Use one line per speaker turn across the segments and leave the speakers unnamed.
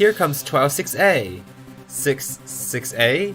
here comes TWOW 6A. 6A?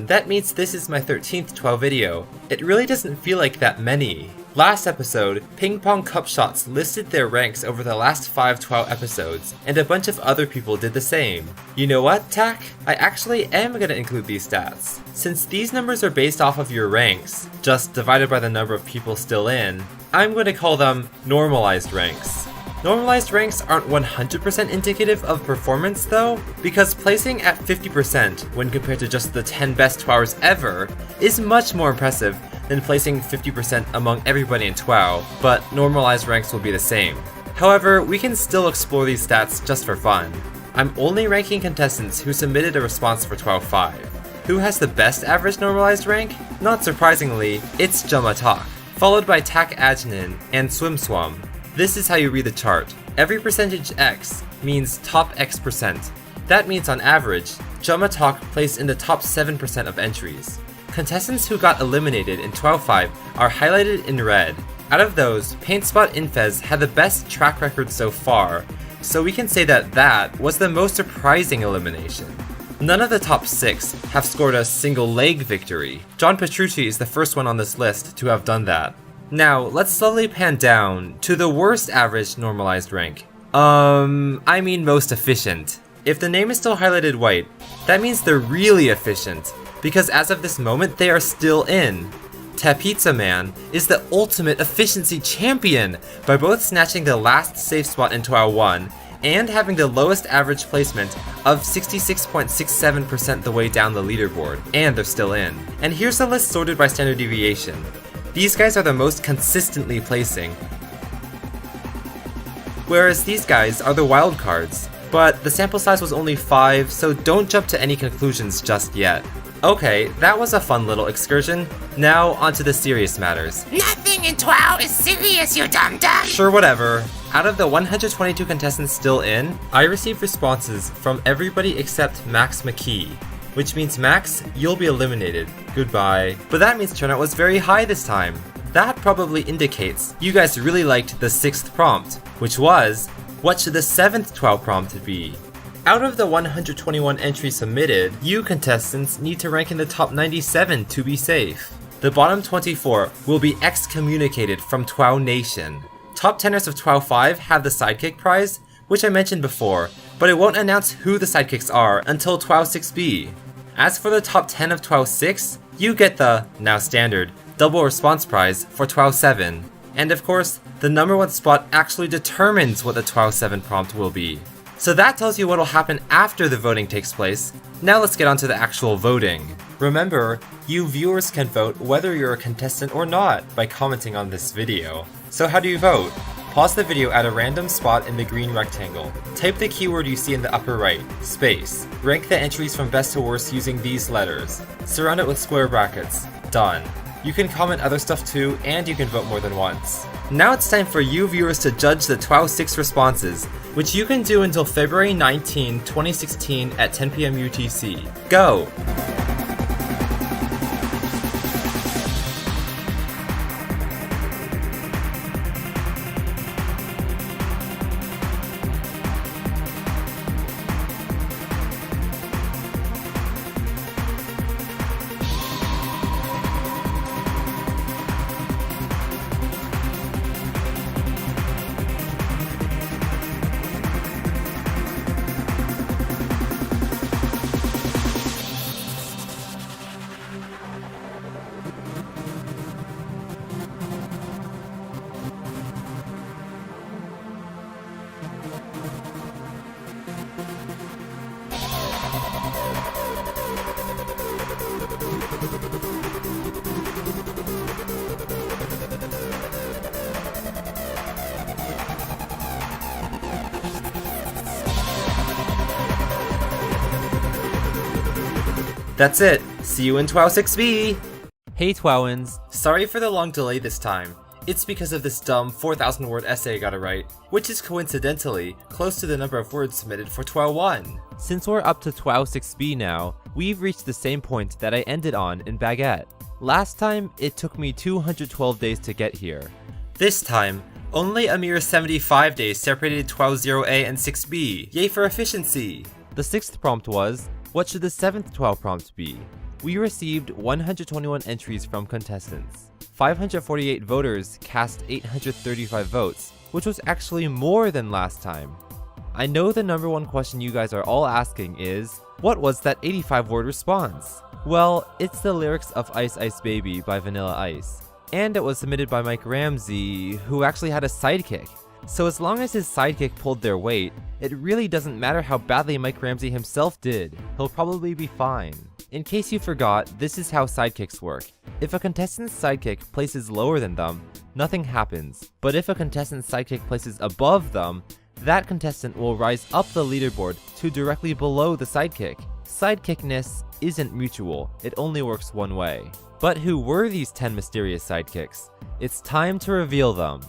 That means this is my 13th TWOW video. It really doesn't feel like that many. Last episode, Ping Pong Cup Shots listed their ranks over the last 5 TWOW episodes, and a bunch of other people did the same. You know what, TAC? I actually am gonna include these stats. Since these numbers are based off of your ranks, just divided by the number of people still in, I'm gonna call them normalized ranks. Normalized ranks aren't 100% indicative of performance though, because placing at 50% when compared to just the 10 best TWOWers ever is much more impressive than placing 50% among everybody in TWOW, but normalized ranks will be the same. However, we can still explore these stats just for fun. I'm only ranking contestants who submitted a response for TWOW 5. Who has the best average normalized rank? Not surprisingly, it's Jumma Talk, followed by Tak Ajnin and Swim Swum. This is how you read the chart. Every percentage X means top X%. That means on average, Jumma Talk placed in the top 7% of entries. Contestants who got eliminated in TWOW 5 are highlighted in red. Out of those, Paint Spot Infez had the best track record so far, so we can say that that was the most surprising elimination. None of the top 6 have scored a single leg victory. John Petrucci is the first one on this list to have done that. Now, let's slowly pan down to the worst average normalized rank. I mean most efficient. If the name is still highlighted white, that means they're really efficient, because as of this moment, they are still in. Ta Pizza Man is the ultimate efficiency champion by both snatching the last safe spot in TWOW 1 and having the lowest average placement of 66.67% the way down the leaderboard, and they're still in. And here's the list sorted by standard deviation. These guys are the most consistently placing, whereas these guys are the wild cards. But the sample size was only 5, so don't jump to any conclusions just yet. Okay, that was a fun little excursion. Now onto the serious matters.
Nothing in TWOW is serious, you dum-dum!
Sure, whatever. Out of the 122 contestants still in, I received responses from everybody except Max McKee. Which means Max, you'll be eliminated. Goodbye. But that means turnout was very high this time. That probably indicates you guys really liked the 6th prompt, which was, what should the 7th TWOW prompt be? Out of the 121 entries submitted, you contestants need to rank in the top 97 to be safe. The bottom 24 will be excommunicated from TWOW Nation. Top 10ers of TWOW 5 have the Sidekick prize, which I mentioned before, but it won't announce who the sidekicks are until TWOW 6B. As for the top 10 of TWOW 6, you get the, now standard, double response prize for TWOW 7. And of course, the number 1 spot actually determines what the TWOW 7 prompt will be. So that tells you what will happen after the voting takes place. Now let's get on to the actual voting. Remember, you viewers can vote whether you're a contestant or not by commenting on this video. So how do you vote? Pause the video at a random spot in the green rectangle. Type the keyword you see in the upper right, space. Rank the entries from best to worst using these letters. Surround it with square brackets. Done. You can comment other stuff too, and you can vote more than once. Now it's time for you viewers to judge the TWOW 6 responses, which you can do until February 19, 2016 at 10 PM UTC. Go! That's it. See you in TWOW 6B! Hey TWOWins! Sorry for the long delay this time. It's because of this dumb 4,000 word essay I gotta write, which is coincidentally close to the number of words submitted for TWOW 1. Since we're up to TWOW 6B now, we've reached the same point that I ended on in Baguette. Last time, it took me 212 days to get here. This time, Only a mere 75 days separated TWOW 0A and 6B. Yay for efficiency! The 6th prompt was, what should the 7th TWOW prompt be? We received 121 entries from contestants. 548 voters cast 835 votes, which was actually more than last time. I know the number one question you guys are all asking is, what was that 85-word response? Well, it's the lyrics of Ice Ice Baby by Vanilla Ice. And it was submitted by Mike Ramsey, who actually had a sidekick. So as long as his sidekick pulled their weight, it really doesn't matter how badly Mike Ramsey himself did. He'll probably be fine. In case you forgot, this is how sidekicks work. If a contestant's sidekick places lower than them, nothing happens. But if a contestant's sidekick places above them, that contestant will rise up the leaderboard to directly below the sidekick. Sidekickness isn't mutual, it only works one way. But who were these 10 mysterious sidekicks? It's time to reveal them.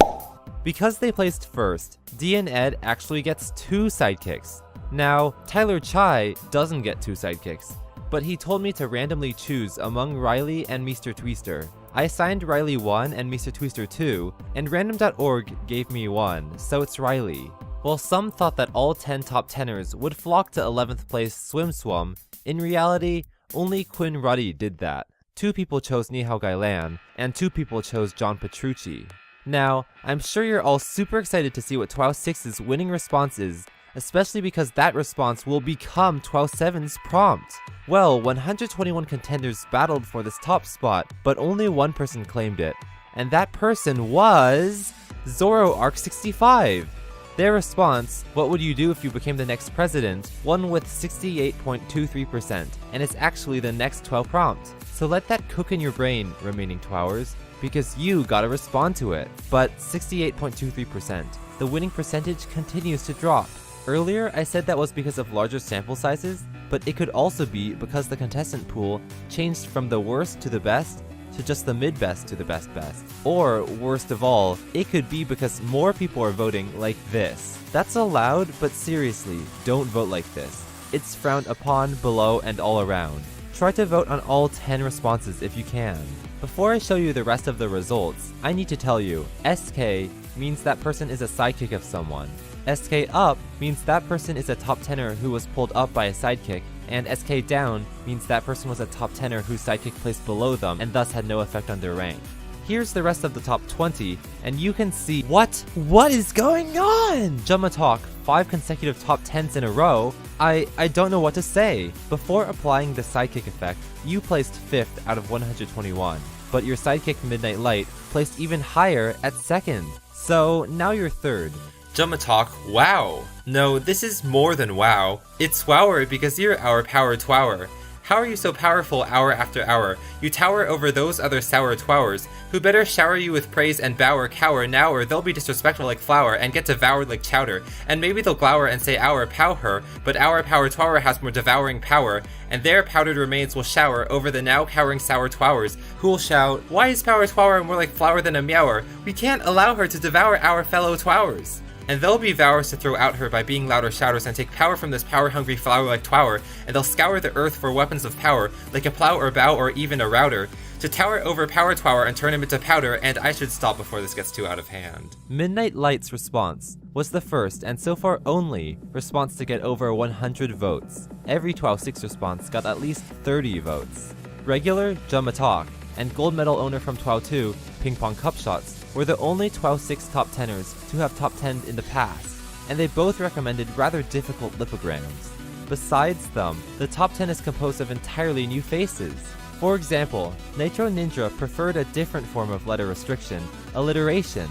Because they placed first, D and Ed actually gets 2 sidekicks. Now, Tyler Chai doesn't get 2 sidekicks, but he told me to randomly choose among Riley and Mr. Twister. I assigned Riley 1 and Mr. Twister 2, and random.org gave me 1, so it's Riley. While some thought that all 10 top 10ers would flock to 11th place Swim Swum, in reality, only Quinn Ruddy did that. 2 people chose Nihao Gailan, and 2 people chose John Petrucci. Now, I'm sure you're all super excited to see what TWOW 6's winning response is, especially because that response will become TWOW 7's prompt. Well, 121 contenders battled for this top spot, but only one person claimed it, and that person was ZoroArc65. Their response, what would you do if you became the next president, won with 68.23%, and it's actually the next TWOW prompt. So let that cook in your brain, remaining TWOWers, because you gotta respond to it. But 68.23%, the winning percentage continues to drop. Earlier, I said that was because of larger sample sizes, but it could also be because the contestant pool changed from the worst to the best to just the mid-best to the best-best. Or, worst of all, it could be because more people are voting like this. That's allowed, but seriously, don't vote like this. It's frowned upon, below, and all around. Try to vote on all 10 responses if you can. Before I show you the rest of the results, I need to tell you, SK means that person is a sidekick of someone. SK up means that person is a top 10er who was pulled up by a sidekick, and SK down means that person was a top 10er whose sidekick placed below them and thus had no effect on their rank. Here's the rest of the top 20, and you can see what is going on? Jumma Talk, 5 consecutive top 10s in a row. I don't know what to say. Before applying the sidekick effect, you placed 5th out of 121, but your sidekick Midnight Light placed even higher at 2nd. So now you're 3rd. Jumma Talk, wow! No, this is more than wow. It's wower because you're our power twower. How are you so powerful hour after hour? You tower over those other sour twowers, who better shower you with praise and bower cower now or they'll be disrespectful like flour and get devoured like chowder, and maybe they'll glower and say our pow her, but our power twower has more devouring power, and their powdered remains will shower over the now cowering sour twowers, who will shout, why is power twower more like flour than a meower? We can't allow her to devour our fellow twowers. And they'll be vows to throw out her by being louder shouters and take power from this power-hungry flower-like twower, and they'll scour the earth for weapons of power, like a plow or bow or even a router, to tower over power twower and turn him into powder, and I should stop before this gets too out of hand.
Midnight Light's response was the first, and so far only, response to get over 100 votes. Every TWOW 6 response got at least 30 votes. Regular, Jumma Talk, and gold medal owner from TWOW 2, Ping Pong Cup Shots, were the only TWOW 6 top 10ers to have top 10'd in the past, and they both recommended rather difficult lipograms. Besides them, the top 10 is composed of entirely new faces. For example, Nitro Ninja preferred a different form of letter restriction, alliteration.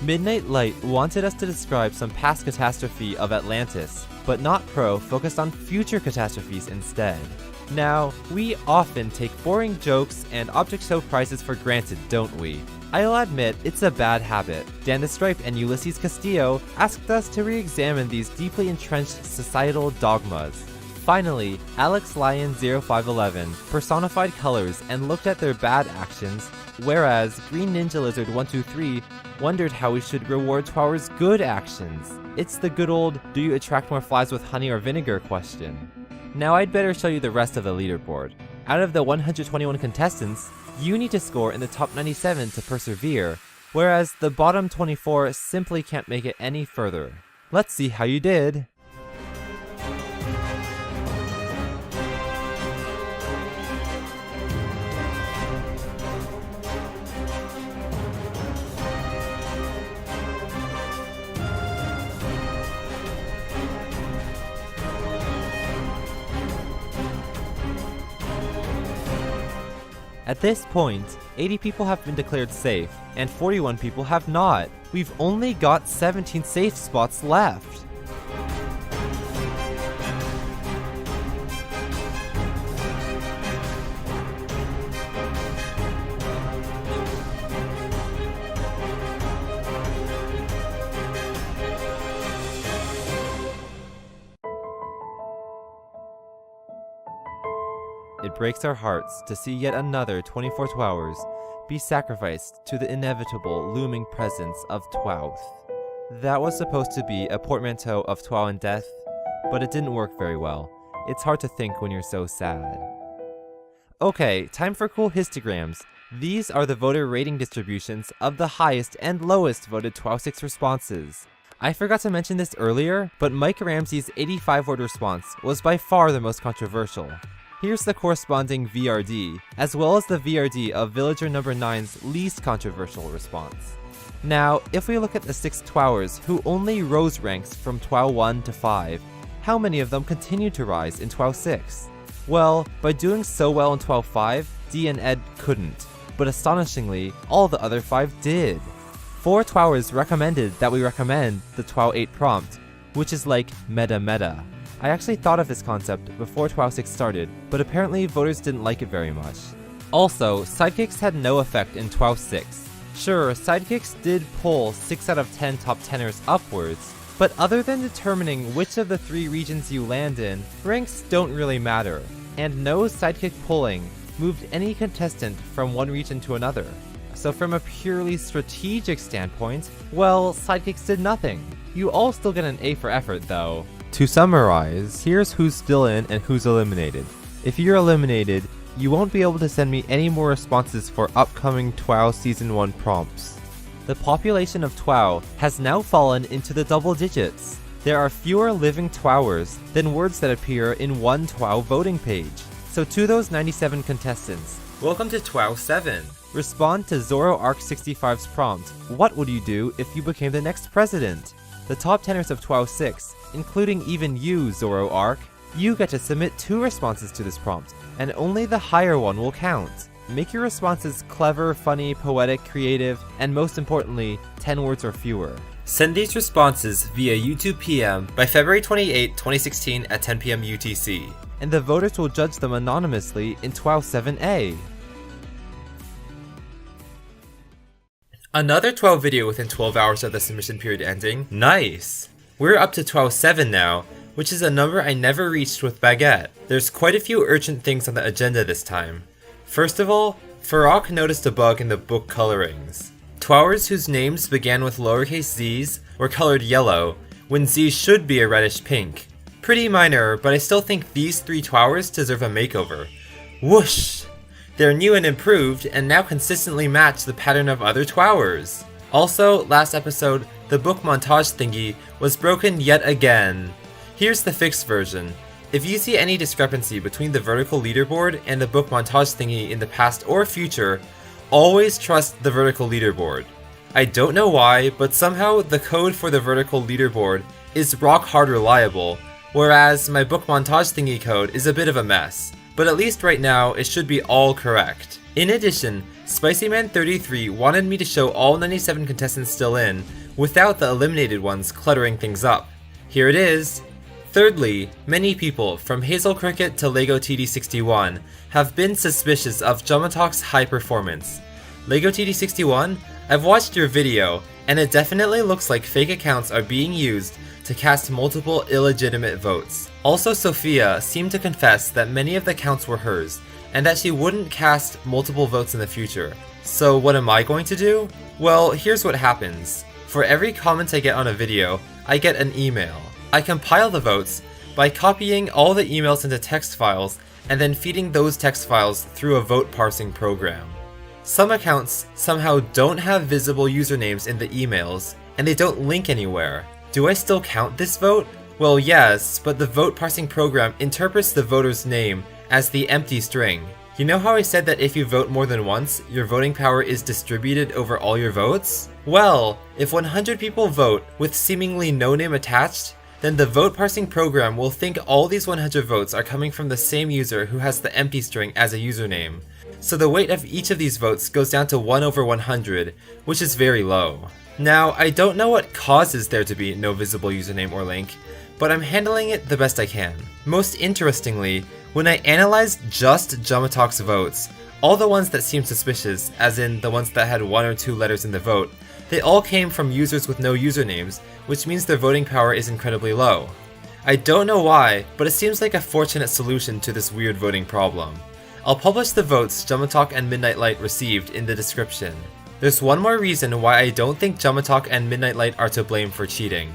Midnight Light wanted us to describe some past catastrophe of Atlantis, but Not Pro focused on future catastrophes instead. Now, we often take boring jokes and object show prizes for granted, don't we? I'll admit, it's a bad habit. Dan the Stripe and Ulysses Castillo asked us to re-examine these deeply entrenched societal dogmas. Finally, Alex Lion 0511 personified colors and looked at their bad actions, whereas Green Ninja Lizard 123 wondered how we should reward TWOWers' good actions. It's the good old, do you attract more flies with honey or vinegar question. Now I'd better show you the rest of the leaderboard. Out of the 121 contestants, you need to score in the top 97 to persevere, whereas the bottom 24 simply can't make it any further. Let's see how you did. At this point, 80 people have been declared safe, and 41 people have not. We've only got 17 safe spots left. It breaks our hearts to see yet another 24 TWOWers be sacrificed to the inevitable looming presence of TWOW. That was supposed to be a portmanteau of TWOW and death, but it didn't work very well. It's hard to think when you're so sad. Okay, time for cool histograms. These are the voter rating distributions of the highest and lowest voted TWOW6 responses. I forgot to mention this earlier, but Mike Ramsey's 85-word response was by far the most controversial. Here's the corresponding VRD, as well as the VRD of Villager number 9's least controversial response. Now, if we look at the 6 TWOWers who only rose ranks from TWOW 1 to 5, how many of them continued to rise in TWOW 6? Well, by doing so well in TWOW 5, D and Ed couldn't, but astonishingly, all the other 5 did. 4 TWOWers recommended that we recommend the TWOW 8 prompt, which is like meta. I actually thought of this concept before TWOW 6 started, but apparently voters didn't like it very much. Also, sidekicks had no effect in TWOW 6. Sure, sidekicks did pull 6 out of 10 top 10ers upwards, but other than determining which of the 3 regions you land in, ranks don't really matter, and no sidekick pulling moved any contestant from one region to another. So from a purely strategic standpoint, well, sidekicks did nothing. You all still get an A for effort though. To summarize, here's who's still in and who's eliminated. If you're eliminated, you won't be able to send me any more responses for upcoming TWOW Season 1 prompts. The population of TWOW has now fallen into the double digits. There are fewer living TWOWers than words that appear in one TWOW voting page. So to those 97 contestants,
Welcome to TWOW 7.
Respond to ZoroArk65's prompt, what would you do if you became the next president? The top 10ers of TWOW 6, including even you, ZoroArk, you get to submit 2 responses to this prompt, and only the higher one will count. Make your responses clever, funny, poetic, creative, and most importantly, 10 words or fewer.
Send these responses via YouTube PM by February 28, 2016 at 10 PM UTC.
And the voters will judge them anonymously in TWOW 7A.
Another 12 video within 12 hours of the submission period ending. Nice! We're up to TWOW 7 now, which is a number I never reached with Baguette. There's quite a few urgent things on the agenda this time. First of all, Farok noticed a bug in the book colorings. TWOWers whose names began with lowercase z's were colored yellow, when z should be a reddish pink. Pretty minor, but I still think these 3 TWOWers deserve a makeover. Whoosh! They're new and improved, and now consistently match the pattern of other TWOWers. Also, last episode, the book montage thingy was broken yet again. Here's the fixed version. If you see any discrepancy between the vertical leaderboard and the book montage thingy in the past or future, always trust the vertical leaderboard. I don't know why, but somehow the code for the vertical leaderboard is rock hard reliable, whereas my book montage thingy code is a bit of a mess. But at least right now, it should be all correct. In addition, SpicyMan33 wanted me to show all 97 contestants still in, without the eliminated ones cluttering things up. Here it is. Thirdly, many people, from Hazel Cricket to Lego TD61, have been suspicious of Jumatalk's high performance. Lego TD61, I've watched your video, and it definitely looks like fake accounts are being used to cast multiple illegitimate votes. Also, Sophia seemed to confess that many of the counts were hers, and that she wouldn't cast multiple votes in the future. So what am I going to do? Well, here's what happens. For every comment I get on a video, I get an email. I compile the votes by copying all the emails into text files and then feeding those text files through a vote parsing program. Some accounts somehow don't have visible usernames in the emails, and they don't link anywhere. Do I still count this vote? Well, yes, but the vote parsing program interprets the voter's name as the empty string. You know how I said that if you vote more than once, your voting power is distributed over all your votes? Well, if 100 people vote with seemingly no name attached, then the vote parsing program will think all these 100 votes are coming from the same user who has the empty string as a username. So the weight of each of these votes goes down to 1 over 100, which is very low. Now, I don't know what causes there to be no visible username or link, but I'm handling it the best I can. Most interestingly, when I analyzed just Jumatalk's votes, all the ones that seemed suspicious, as in the ones that had 1 or 2 letters in the vote, they all came from users with no usernames, which means their voting power is incredibly low. I don't know why, but it seems like a fortunate solution to this weird voting problem. I'll publish the votes Jumatalk and Midnight Light received in the description. There's one more reason why I don't think Jumatalk and Midnight Light are to blame for cheating.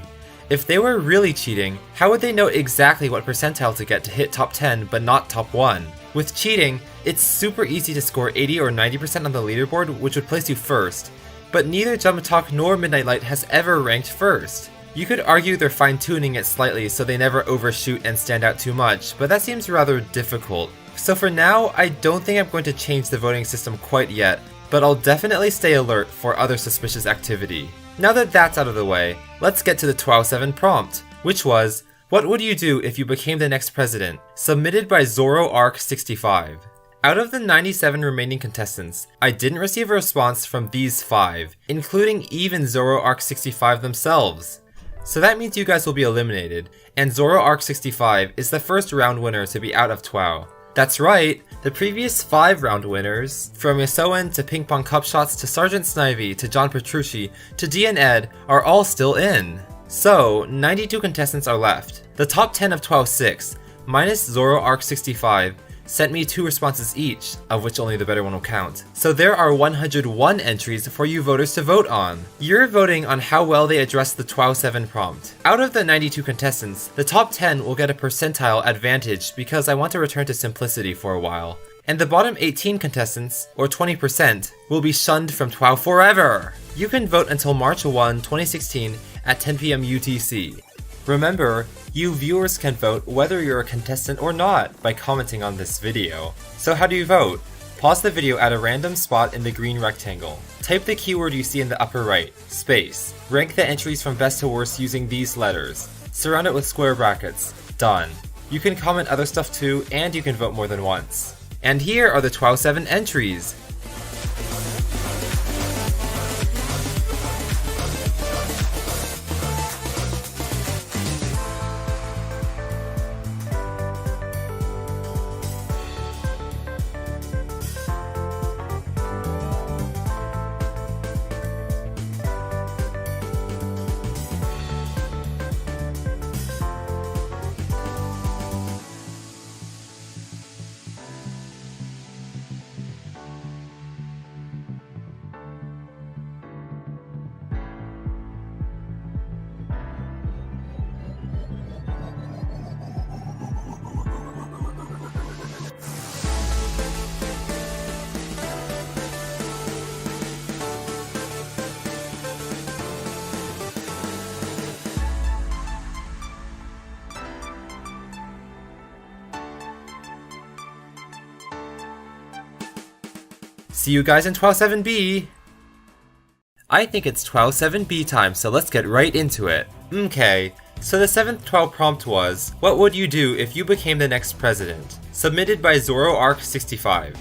If they were really cheating, how would they know exactly what percentile to get to hit top 10 but not top 1? With cheating, it's super easy to score 80 or 90% on the leaderboard, which would place you first, but neither Jumatalk nor Midnight Light has ever ranked first. You could argue they're fine-tuning it slightly so they never overshoot and stand out too much, but that seems rather difficult. So for now, I don't think I'm going to change the voting system quite yet, but I'll definitely stay alert for other suspicious activity. Now that that's out of the way, let's get to the TWOW 7 prompt, which was, what would you do if you became the next president? Submitted by ZoroArk65. Out of the 97 remaining contestants, I didn't receive a response from these 5, including even ZoroArk65 themselves. So that means you guys will be eliminated, and ZoroArk65 is the first round winner to be out of TWOW. That's right, the previous 5 round winners, from Yasoen to Ping Pong Cupshots to Sergeant Snivy to John Petrucci to D and Ed, are all still in. So, 92 contestants are left. The top 10 of TWOW 6, minus ZoroArk65, sent me 2 responses each, of which only the better one will count. So there are 101 entries for you voters to vote on. You're voting on how well they address the TWOW 7 prompt. Out of the 92 contestants, the top 10 will get a percentile advantage because I want to return to simplicity for a while. And the bottom 18 contestants, or 20%, will be shunned from TWOW forever! You can vote until March 1, 2016 at 10 PM UTC. Remember, you viewers can vote whether you're a contestant or not by commenting on this video. So how do you vote? Pause the video at a random spot in the green rectangle. Type the keyword you see in the upper right, space. Rank the entries from best to worst using these letters. Surround it with square brackets. Done. You can comment other stuff too, and you can vote more than once. And here are the TWOW 7 entries. See you guys in TWOW 7B! I think it's TWOW 7B time, so let's get right into it. Okay, so the 7th TWOW prompt was, what would you do if you became the next president? Submitted by ZoroArk65.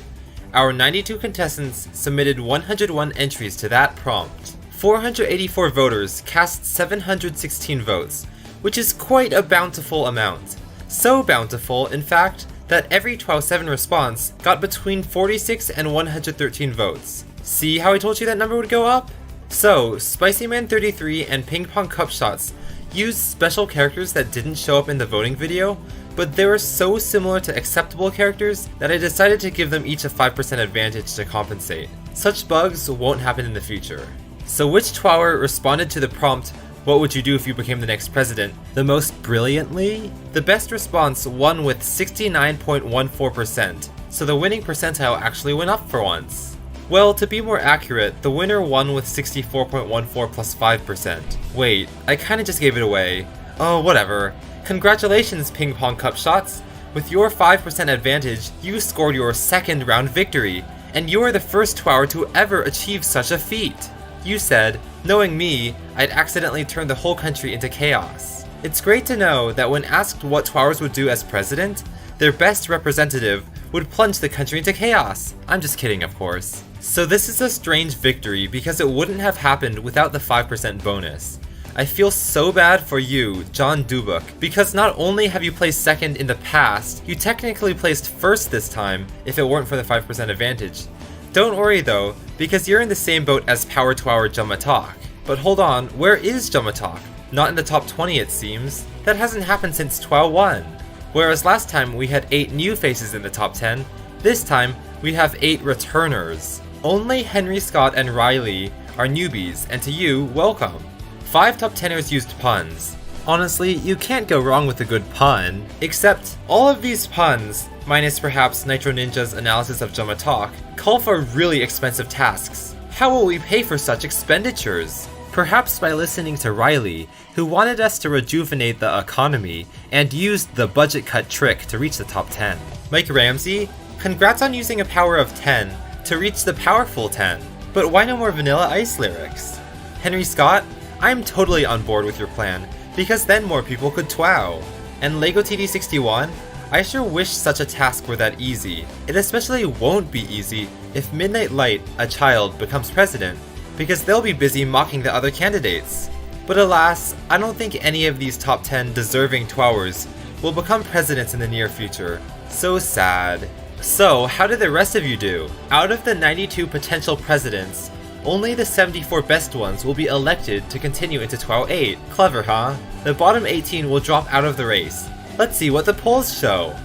Our 92 contestants submitted 101 entries to that prompt. 484 voters cast 716 votes, which is quite a bountiful amount. So bountiful, in fact, that every TWOW 7 response got between 46 and 113 votes. See how I told you that number would go up? So, SpicyMan33 and Ping Pong Cupshots used special characters that didn't show up in the voting video, but they were so similar to acceptable characters that I decided to give them each a 5% advantage to compensate. Such bugs won't happen in the future. So which TWOWer responded to the prompt, what would you do if you became the next president, the most brilliantly? The best response won with 69.14%, so the winning percentile actually went up for once. Well, to be more accurate, the winner won with 64.14 plus 5%. Wait, I kinda just gave it away. Oh, whatever. Congratulations, Ping Pong Cup Shots! With your 5% advantage, you scored your second round victory, and you are the first TWOWer to ever achieve such a feat. You said, knowing me, I'd accidentally turn the whole country into chaos. It's great to know that when asked what TWOWers would do as president, their best representative would plunge the country into chaos. I'm just kidding, of course. So this is a strange victory because it wouldn't have happened without the 5% bonus. I feel so bad for you, John Dubuk, because not only have you placed second in the past, you technically placed first this time if it weren't for the 5% advantage. Don't worry though, because you're in the same boat as Power TWOWer Jumatalk. But hold on, where is Jumatalk? Not in the top 20 it seems. That hasn't happened since TWOW 1. Whereas last time we had 8 new faces in the top 10, this time we have 8 returners. Only Henry Scott and Riley are newbies, and to you, welcome. 5 top 10ers used puns. Honestly, you can't go wrong with a good pun, except all of these puns, minus perhaps Nitro Ninja's analysis of Jumatalk, call for really expensive tasks. How will we pay for such expenditures? Perhaps by listening to Riley, who wanted us to rejuvenate the economy and used the budget cut trick to reach the top 10. Mike Ramsey, congrats on using a power of 10 to reach the powerful 10. But why no more Vanilla Ice lyrics? Henry Scott, I'm totally on board with your plan, because then more people could TWOW. And Lego TD61, I sure wish such a task were that easy. It especially won't be easy if Midnight Light, a child, becomes president, because they'll be busy mocking the other candidates. But alas, I don't think any of these top 10 deserving TWOWers will become presidents in the near future. So sad. So, how did the rest of you do? Out of the 92 potential presidents, only the 74 best ones will be elected to continue into TWOW 8. Clever, huh? The bottom 18 will drop out of the race. Let's see what the polls show.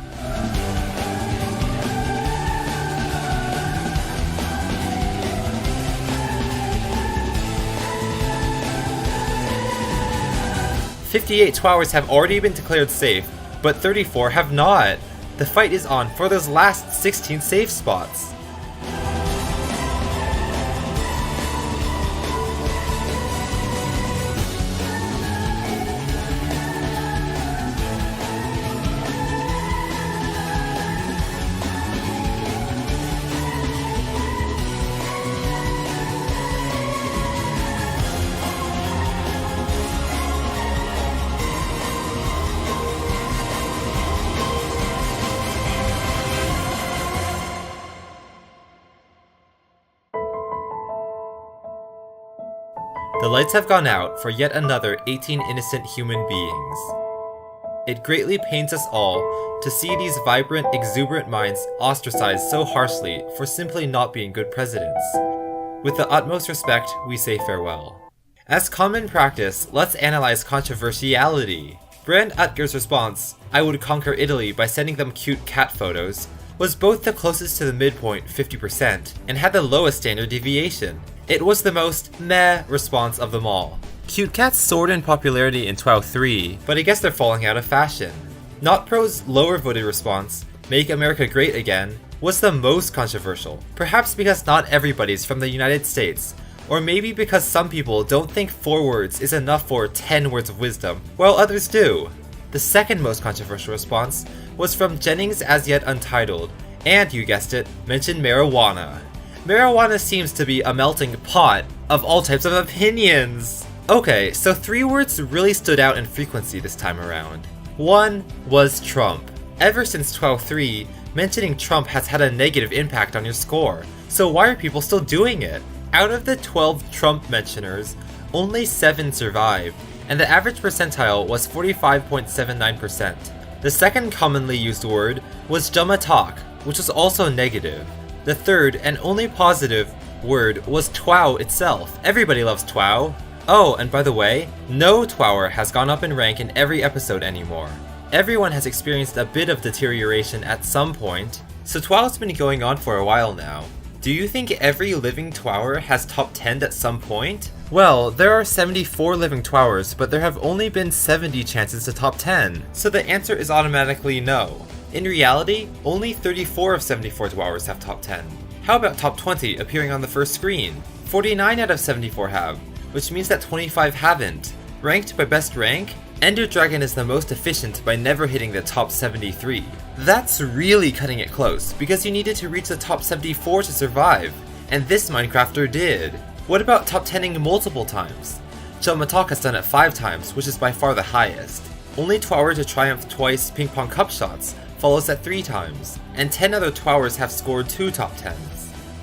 "58 TWOWers have already been declared safe, but 34 have not. The fight is on for those last 16 safe spots." The lights have gone out for yet another 18 innocent human beings. It greatly pains us all to see these vibrant, exuberant minds ostracized so harshly for simply not being good presidents. With the utmost respect, we say farewell. As common practice, let's analyze controversiality. Brand Utger's response, "I would conquer Italy by sending them cute cat photos," was both the closest to the midpoint, 50%, and had the lowest standard deviation. It was the most meh response of them all. Cute cats soared in popularity in TWOW 3, but I guess they're falling out of fashion. NotPro's lower voted response, "Make America Great Again," was the most controversial. Perhaps because not everybody's from the United States, or maybe because some people don't think 4 words is enough for 10 words of wisdom, while others do. The second most controversial response was from Jennings As Yet Untitled, and you guessed it, mentioned marijuana. Marijuana seems to be a melting pot of all types of opinions. Okay, so 3 words really stood out in frequency this time around. One was Trump. Ever since TWOW 3, mentioning Trump has had a negative impact on your score, so why are people still doing it? Out of the 12 Trump mentioners, only 7 survived, and the average percentile was 45.79%. The second commonly used word was Jumatalk, which was also negative. The third, and only positive, word was TWOW itself. Everybody loves TWOW. Oh, and by the way, no TWOWer has gone up in rank in every episode anymore. Everyone has experienced a bit of deterioration at some point, so TWOW's been going on for a while now. Do you think every living TWOWer has top 10'd at some point? Well, there are 74 living TWOWers, but there have only been 70 chances to top 10, so the answer is automatically no. In reality, only 34 of 74 TWOWers have top 10. How about top 20 appearing on the first screen? 49 out of 74 have, which means that 25 haven't. Ranked by best rank, Ender Dragon is the most efficient by never hitting the top 73. That's really cutting it close, because you needed to reach the top 74 to survive, and this Minecrafter did. What about top 10ing multiple times? Jomatalk has done it 5 times, which is by far the highest. Only TWOWer to triumph twice Ping Pong Cup Shots follows at 3 times, and 10 other TWOWers have scored 2 top 10s.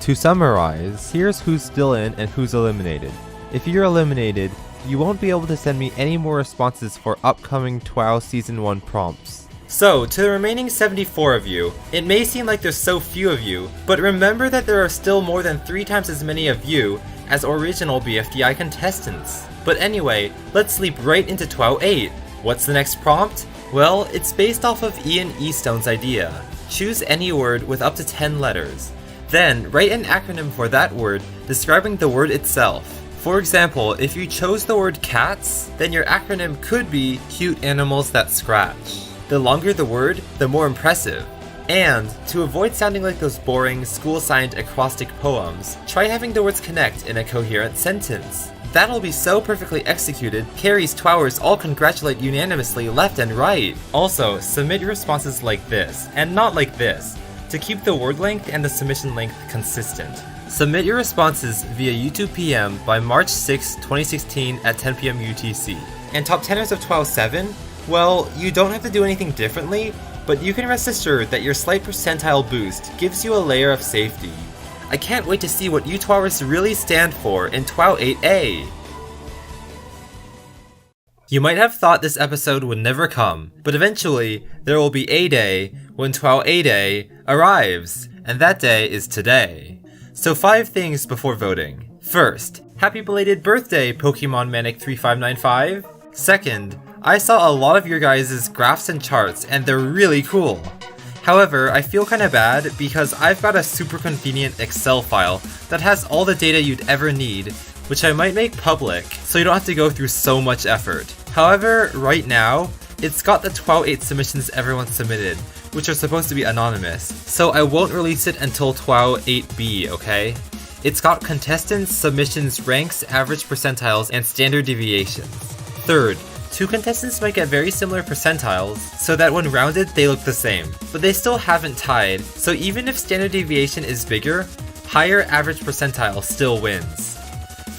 To summarize, here's who's still in and who's eliminated. If you're eliminated, you won't be able to send me any more responses for upcoming TWOW Season 1 prompts.
So, to the remaining 74 of you, it may seem like there's so few of you, but remember that there are still more than 3 times as many of you as original BFDI contestants. But anyway, let's leap right into TWOW 8. What's the next prompt? Well, it's based off of Ian Eastone's idea. Choose any word with up to 10 letters. Then, write an acronym for that word describing the word itself. For example, if you chose the word cats, then your acronym could be cute animals that scratch. The longer the word, the more impressive. And, to avoid sounding like those boring, school-assigned acrostic poems, try having the words connect in a coherent sentence. That'll be so perfectly executed, Carrie's TWOWers all congratulate unanimously left and right. Also, submit your responses like this, and not like this, to keep the word length and the submission length consistent. Submit your responses via YouTube PM by March 6, 2016 at 10 PM UTC. And top 10ers of TWOW 7? Well, you don't have to do anything differently, but you can rest assured that your slight percentile boost gives you a layer of safety. I can't wait to see what you TWOWers really stand for in TWOW 8A. You might have thought this episode would never come, but eventually there will be a day when TWOW 8A arrives, and that day is today. So 5 things before voting. First, happy belated birthday, Pokemon Manic 3595. Second, I saw a lot of your guys' graphs and charts and they're really cool. However, I feel kinda bad because I've got a super convenient Excel file that has all the data you'd ever need, which I might make public, so you don't have to go through so much effort. However, right now, it's got the TWOW 8 submissions everyone submitted, which are supposed to be anonymous, so I won't release it until TWOW 8B, okay? It's got contestants, submissions, ranks, average percentiles, and standard deviations. Third, 2 contestants might get very similar percentiles, so that when rounded they look the same, but they still haven't tied, so even if standard deviation is bigger, higher average percentile still wins.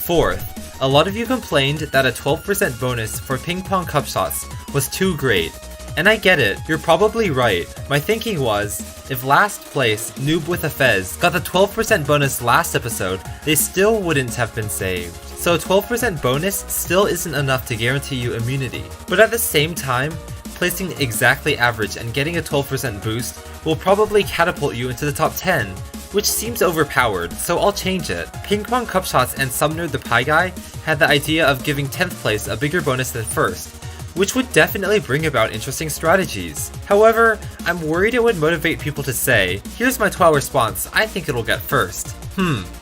Fourth, a lot of you complained that a 12% bonus for Ping Pong Cup Shots was too great, and I get it, you're probably right. My thinking was, if last place, Noob with a Fez, got the 12% bonus last episode, they still wouldn't have been saved. So a 12% bonus still isn't enough to guarantee you immunity. But at the same time, placing exactly average and getting a 12% boost will probably catapult you into the top 10, which seems overpowered, so I'll change it. Ping Pong Cup Shots and Sumner the Pie Guy had the idea of giving 10th place a bigger bonus than first, which would definitely bring about interesting strategies. However, I'm worried it would motivate people to say, here's my TWOW response, I think it'll get first.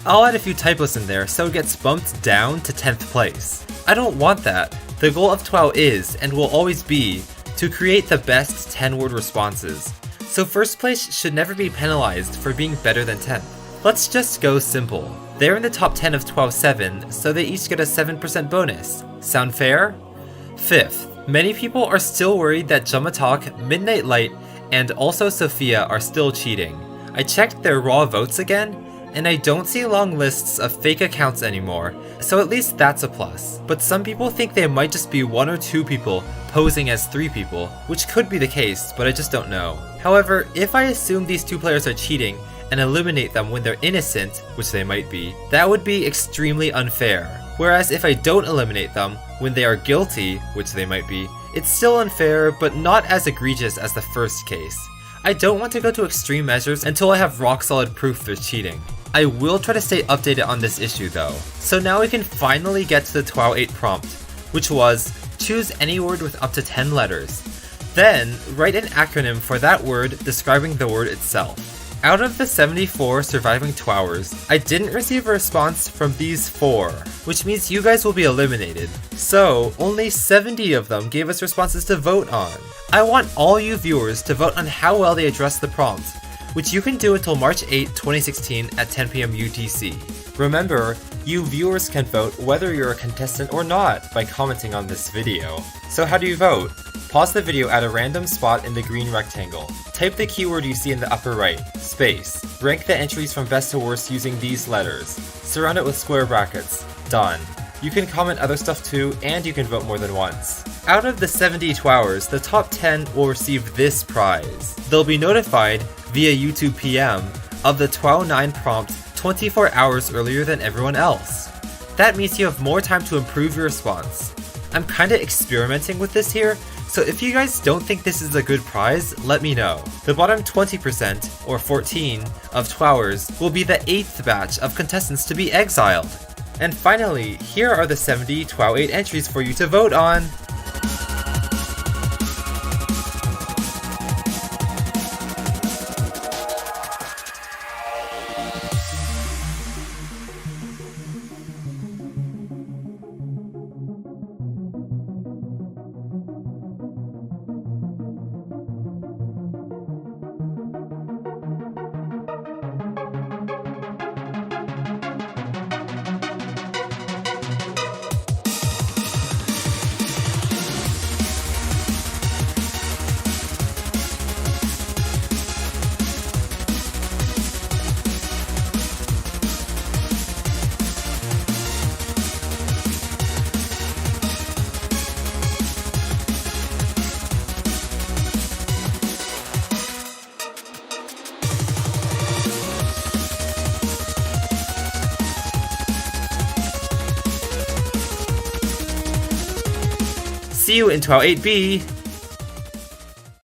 I'll add a few typos in there so it gets bumped down to 10th place. I don't want that. The goal of TWOW is, and will always be, to create the best 10-word responses. So first place should never be penalized for being better than 10th. Let's just go simple. They're in the top 10 of TWOW 7, so they each get a 7% bonus. Sound fair? Fifth, many people are still worried that Jomatalk, Midnight Light, and also Sophia are still cheating. I checked their raw votes again, and I don't see long lists of fake accounts anymore, so at least that's a plus. But some people think they might just be 1 or 2 people posing as 3 people, which could be the case, but I just don't know. However, if I assume these 2 players are cheating and eliminate them when they're innocent, which they might be, that would be extremely unfair. Whereas if I don't eliminate them when they are guilty, which they might be, it's still unfair, but not as egregious as the first case. I don't want to go to extreme measures until I have rock solid proof they're cheating. I will try to stay updated on this issue though. So now we can finally get to the TWOW 8 prompt, which was, choose any word with up to 10 letters. Then, write an acronym for that word describing the word itself. Out of the 74 surviving TWOWers, I didn't receive a response from these 4, which means you guys will be eliminated. So, only 70 of them gave us responses to vote on. I want all you viewers to vote on how well they address the prompt, which you can do until March 8, 2016 at 10 PM UTC. Remember, you viewers can vote whether you're a contestant or not by commenting on this video. So how do you vote? Pause the video at a random spot in the green rectangle. Type the keyword you see in the upper right, space. Rank the entries from best to worst using these letters. Surround it with square brackets. Done. You can comment other stuff too, and you can vote more than once. Out of the 70 TWOWers, the top 10 will receive this prize. They'll be notified via YouTube PM of the TWOW 9 prompt 24 hours earlier than everyone else. That means you have more time to improve your response. I'm kinda experimenting with this here, so if you guys don't think this is a good prize, let me know. The bottom 20%, or 14, of TWOWers will be the 8th batch of contestants to be exiled. And finally, here are the 70 TWOW 8 entries for you to vote on. See you in TWOW 8B!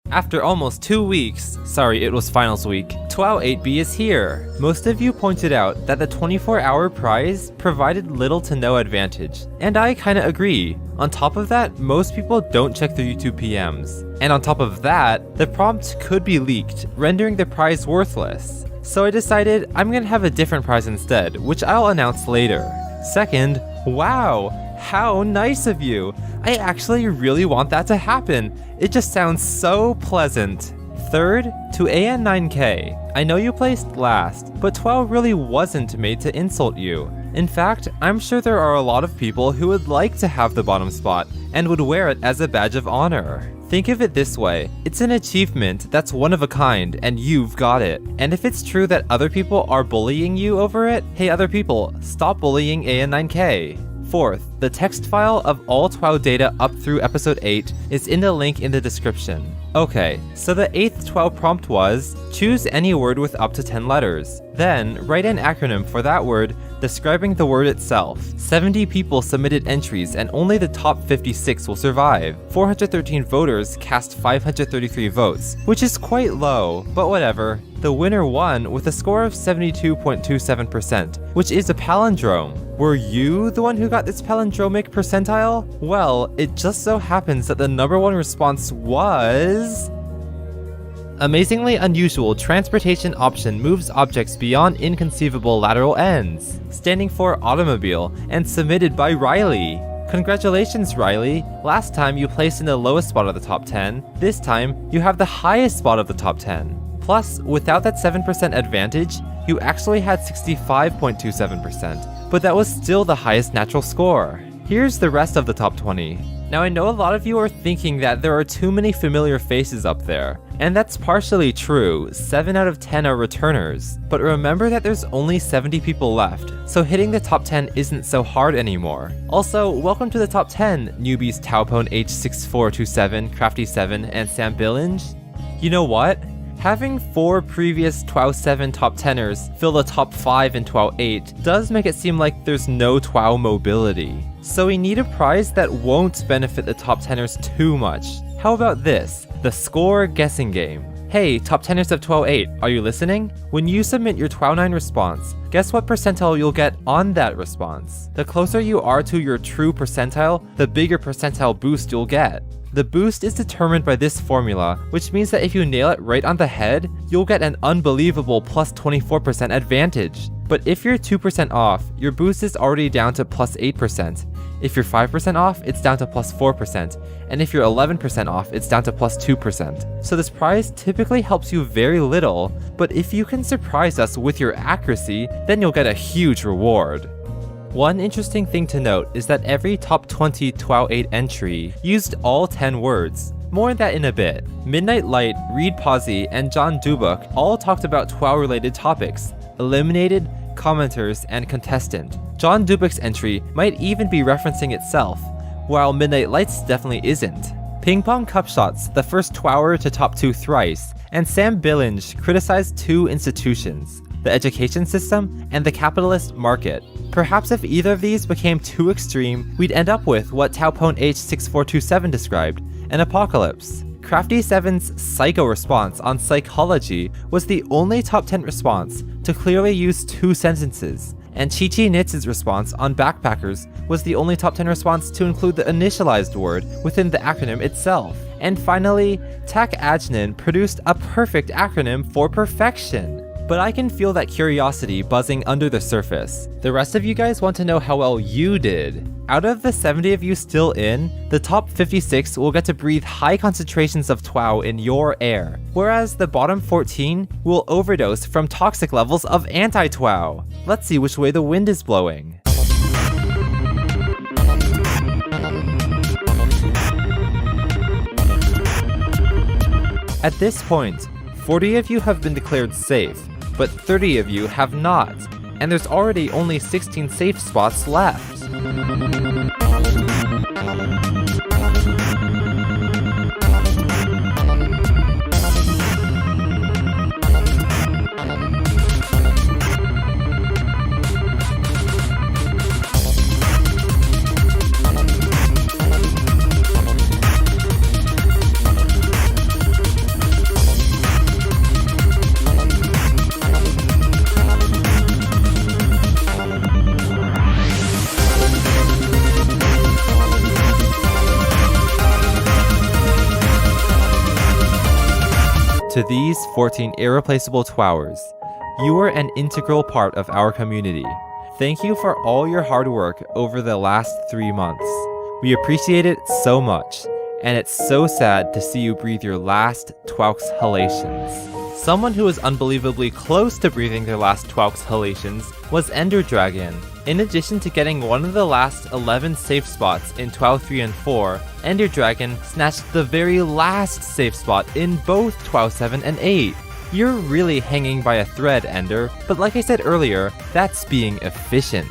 After almost 2 weeks, sorry it was finals week, TWOW 8B is here! Most of you pointed out that the 24-hour prize provided little to no advantage, and I kinda agree. On top of that, most people don't check their YouTube PMs. And on top of that, the prompt could be leaked, rendering the prize worthless. So I decided I'm gonna have a different prize instead, which I'll announce later. Second, wow! How nice of you! I actually really want that to happen. It just sounds so pleasant. Third, to AN9K. I know you placed last, but TWOW really wasn't made to insult you. In fact, I'm sure there are a lot of people who would like to have the bottom spot and would wear it as a badge of honor. Think of it this way, it's an achievement that's one of a kind and you've got it. And if it's true that other people are bullying you over it, hey other people, stop bullying AN9K. Fourth, the text file of all TWOW data up through episode 8 is in the link in the description. Okay, so the 8th TWOW prompt was, choose any word with up to 10 letters. Then, write an acronym for that word describing the word itself. 70 people submitted entries and only the top 56 will survive. 413 voters cast 533 votes, which is quite low, but whatever. The winner won with a score of 72.27%, which is a palindrome. Were you the one who got this palindromic percentile? Well, it just so happens that the #1 response was... Amazingly unusual transportation option moves objects beyond inconceivable lateral ends, standing for automobile, and submitted by Riley. Congratulations, Riley! Last time you placed in the lowest spot of the top 10, this time you have the highest spot of the top 10. Plus, without that 7% advantage, you actually had 65.27%, but that was still the highest natural score. Here's the rest of the top 20. Now I know a lot of you are thinking that there are too many familiar faces up there, and that's partially true, 7 out of 10 are returners. But remember that there's only 70 people left, so hitting the top 10 isn't so hard anymore. Also, welcome to the top 10, newbies Taupone H6427, Crafty7, and Sam Billinge. You know what? Having 4 previous TWOW 7 top 10ers fill the top 5 in TWOW 8 does make it seem like there's no TWOW mobility. So we need a prize that won't benefit the top 10ers too much. How about this? The score guessing game. Hey, top 10ers of TWOW 8, are you listening? When you submit your TWOW 9 response, guess what percentile you'll get on that response? The closer you are to your true percentile, the bigger percentile boost you'll get. The boost is determined by this formula, which means that if you nail it right on the head, you'll get an unbelievable plus 24% advantage. But if you're 2% off, your boost is already down to plus 8%. If you're 5% off, it's down to plus 4%. And if you're 11% off, it's down to plus 2%. So this prize typically helps you very little, but if you can surprise us with your accuracy, then you'll get a huge reward. One interesting thing to note is that every top 20 TWOW 8 entry used all 10 words. More on that in a bit. Midnight Light, Reed Posey, and John Dubuk all talked about TWOW related topics: eliminated, commenters, and contestant. John Dubuk's entry might even be referencing itself, while Midnight Lights definitely isn't. Ping Pong Cup Shots, the first TWOWer to top 2 thrice, and Sam Billinge criticized 2 institutions: the education system and the capitalist market. Perhaps if either of these became too extreme, we'd end up with what Taopone H6427 described: an apocalypse. Crafty7's psycho response on psychology was the only top 10 response to clearly use 2 sentences, and Chi-Chi Knits' response on backpackers was the only top 10 response to include the initialized word within the acronym itself. And finally, Tak Ajnan produced a perfect acronym for perfection. But I can feel that curiosity buzzing under the surface. The rest of you guys want to know how well you did. Out of the 70 of you still in, the top 56 will get to breathe high concentrations of TWOW in your air, whereas the bottom 14 will overdose from toxic levels of anti-TWOW. Let's see which way the wind is blowing. At this point, 40 of you have been declared safe, but 30 of you have not, and there's already only 16 safe spots left. To these 14 irreplaceable TWOWers, you are an integral part of our community. Thank you for all your hard work over the last 3 months. We appreciate it so much, and it's so sad to see you breathe your last TWOW exhalations. Someone who was unbelievably close to breathing their last TWOW exhalations was Ender Dragon. In addition to getting one of the last 11 safe spots in TWOW 3 and 4, Ender Dragon snatched the very last safe spot in both TWOW 7 and 8. You're really hanging by a thread, Ender, but like I said earlier, that's being efficient.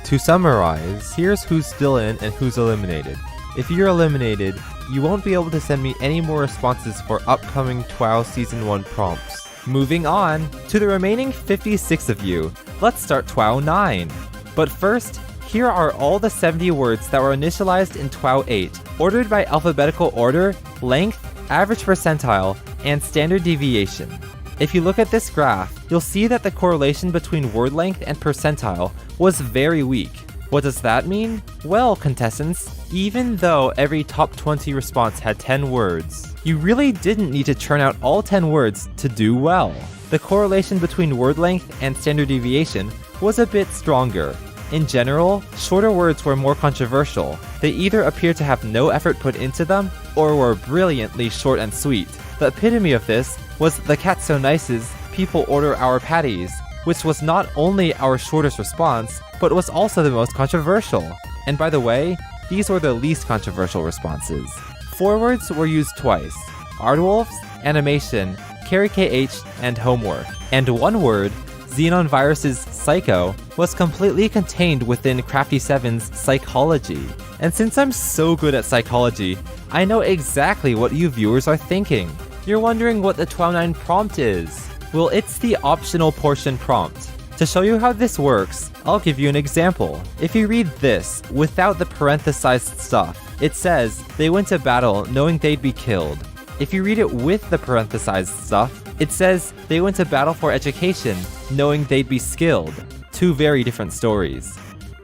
To summarize, here's who's still in and who's eliminated. If you're eliminated, you won't be able to send me any more responses for upcoming TWOW Season 1 prompts. Moving on, to the remaining 56 of you, let's start TWOW 9. But first, here are all the 70 words that were initialized in TWOW 8, ordered by alphabetical order, length, average percentile, and standard deviation. If you look at this graph, you'll see that the correlation between word length and percentile was very weak. What does that mean? Well, contestants, even though every top 20 response had 10 words, you really didn't need to churn out all 10 words to do well. The correlation between word length and standard deviation was a bit stronger. In general, shorter words were more controversial. They either appeared to have no effort put into them, or were brilliantly short and sweet. The epitome of this was "The Cat's So Nice's People Order Our Patties," which was not only our shortest response, but was also the most controversial. And by the way, these were the least controversial responses. 4 words were used twice: Aardwolves, Animation, Carry KH, and Homework. And 1 word, Xenon Virus's Psycho, was completely contained within Crafty7's Psychology. And since I'm so good at psychology, I know exactly what you viewers are thinking. You're wondering what the TWOW 9 prompt is. Well, it's the optional portion prompt. To show you how this works, I'll give you an example. If you read this without the parenthesized stuff, it says, "They went to battle knowing they'd be killed." If you read it with the parenthesized stuff, it says, "They went to battle for education knowing they'd be skilled." 2 very different stories.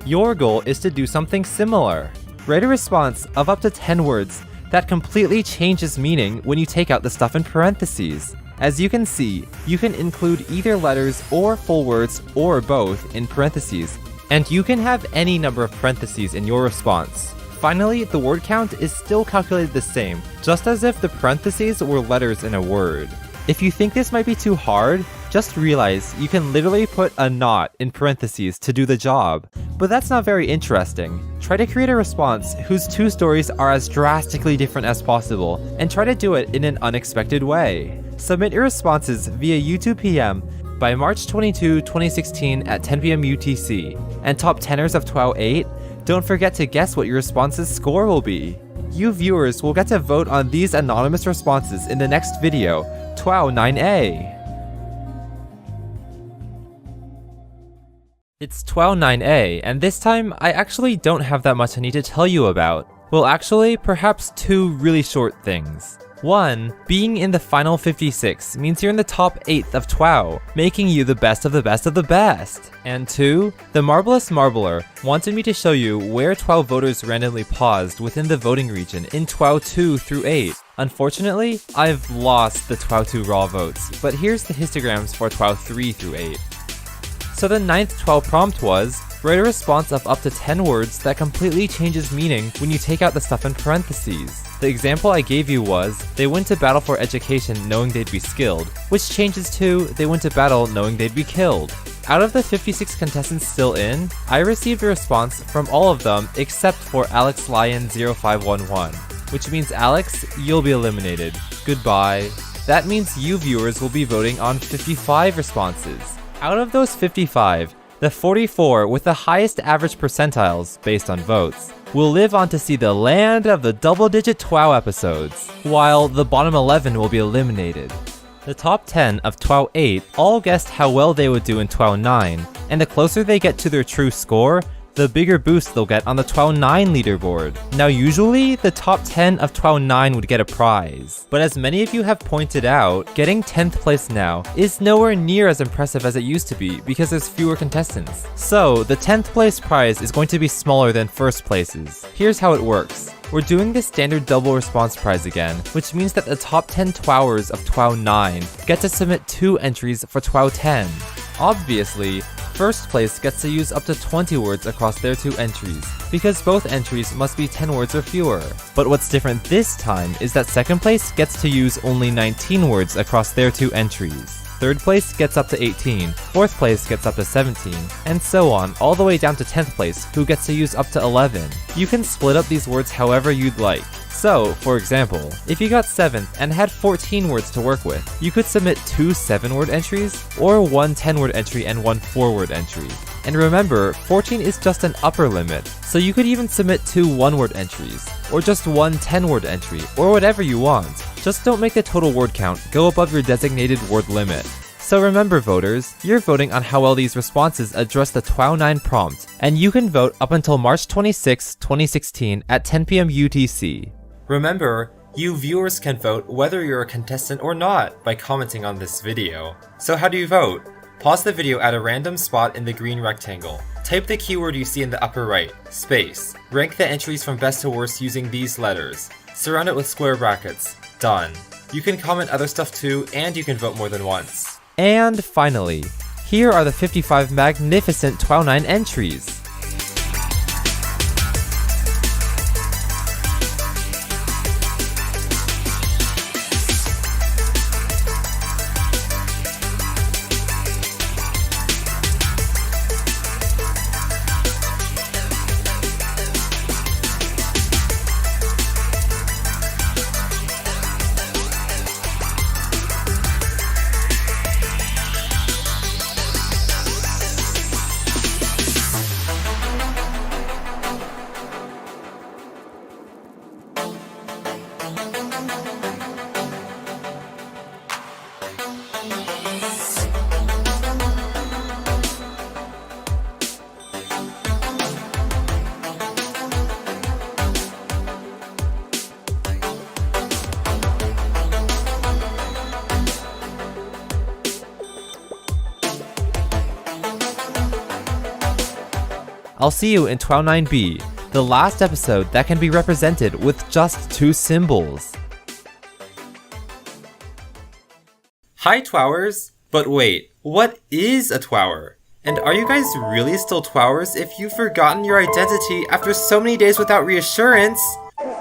Your goal is to do something similar. Write a response of up to 10 words that completely changes meaning when you take out the stuff in parentheses. As you can see, you can include either letters or full words or both in parentheses, and you can have any number of parentheses in your response. Finally, the word count is still calculated the same, just as if the parentheses were letters in a word. If you think this might be too hard, just realize you can literally put a not in parentheses to do the job. But that's not very interesting. Try to create a response whose two stories are as drastically different as possible, and try to do it in an unexpected way. Submit your responses via YouTube PM by March 22, 2016 at 10 PM UTC. And top 10ers of TWOW 8, don't forget to guess what your response's score will be. You viewers will get to vote on these anonymous responses in the next video, TWOW 9A. It's TWOW 9A, and this time I actually don't have that much I need to tell you about. Well, actually, perhaps two really short things. 1. Being in the final 56 means you're in the top 8th of TWOW, making you the best of the best of the best. And 2. The Marvelous Marbler wanted me to show you where TWOW voters randomly paused within the voting region in TWOW 2 through 8. Unfortunately, I've lost the TWOW 2 raw votes, but here's the histograms for TWOW 3 through 8. So the 9th TWOW prompt was, write a response of up to 10 words that completely changes meaning when you take out the stuff in parentheses. The example I gave you was, they went to battle for education knowing they'd be skilled, which changes to, they went to battle knowing they'd be killed. Out of the 56 contestants still in, I received a response from all of them except for Alex Lion 0511, which means Alex, you'll be eliminated. Goodbye. That means you viewers will be voting on 55 responses. Out of those 55, the 44 with the highest average percentiles, based on votes, will live on to see the land of the double-digit TWOW episodes, while the bottom 11 will be eliminated. The top 10 of TWOW 8 all guessed how well they would do in TWOW 9, and the closer they get to their true score, the bigger boost they'll get on the TWOW 9 leaderboard. Now usually, the top 10 of TWOW 9 would get a prize, but as many of you have pointed out, getting 10th place now is nowhere near as impressive as it used to be because there's fewer contestants. So, the 10th place prize is going to be smaller than first place's. Here's how it works. We're doing the standard double response prize again, which means that the top 10 TWOWers of TWOW 9 get to submit 2 entries for TWOW 10. Obviously, first place gets to use up to 20 words across their 2 entries, because both entries must be 10 words or fewer. But what's different this time is that second place gets to use only 19 words across their 2 entries. Third place gets up to 18, fourth place gets up to 17, and so on, all the way down to 10th place, who gets to use up to 11. You can split up these words however you'd like. So, for example, if you got 7th and had 14 words to work with, you could submit 2 7-word entries, or 1 10-word entry and 1 4-word entry. And remember, 14 is just an upper limit, so you could even submit 2 1-word entries, or just 1 10-word entry, or whatever you want. Just don't make the total word count go above your designated word limit. So remember voters, you're voting on how well these responses address the TWOW 9 prompt, and you can vote up until March 26, 2016 at 10 PM UTC.
Remember, you viewers can vote whether you're a contestant or not by commenting on this video. So how do you vote? Pause the video at a random spot in the green rectangle. Type the keyword you see in the upper right, space. Rank the entries from best to worst using these letters. Surround it with square brackets. Done. You can comment other stuff too, and you can vote more than once.
And finally, here are the 55 magnificent TWOW 9 entries. I'll see you in TWOW 9B, the last episode that can be represented with just 2 symbols.
Hi TWOWers! But wait, what is a TWOWer? And are you guys really still TWOWers if you've forgotten your identity after so many days without reassurance?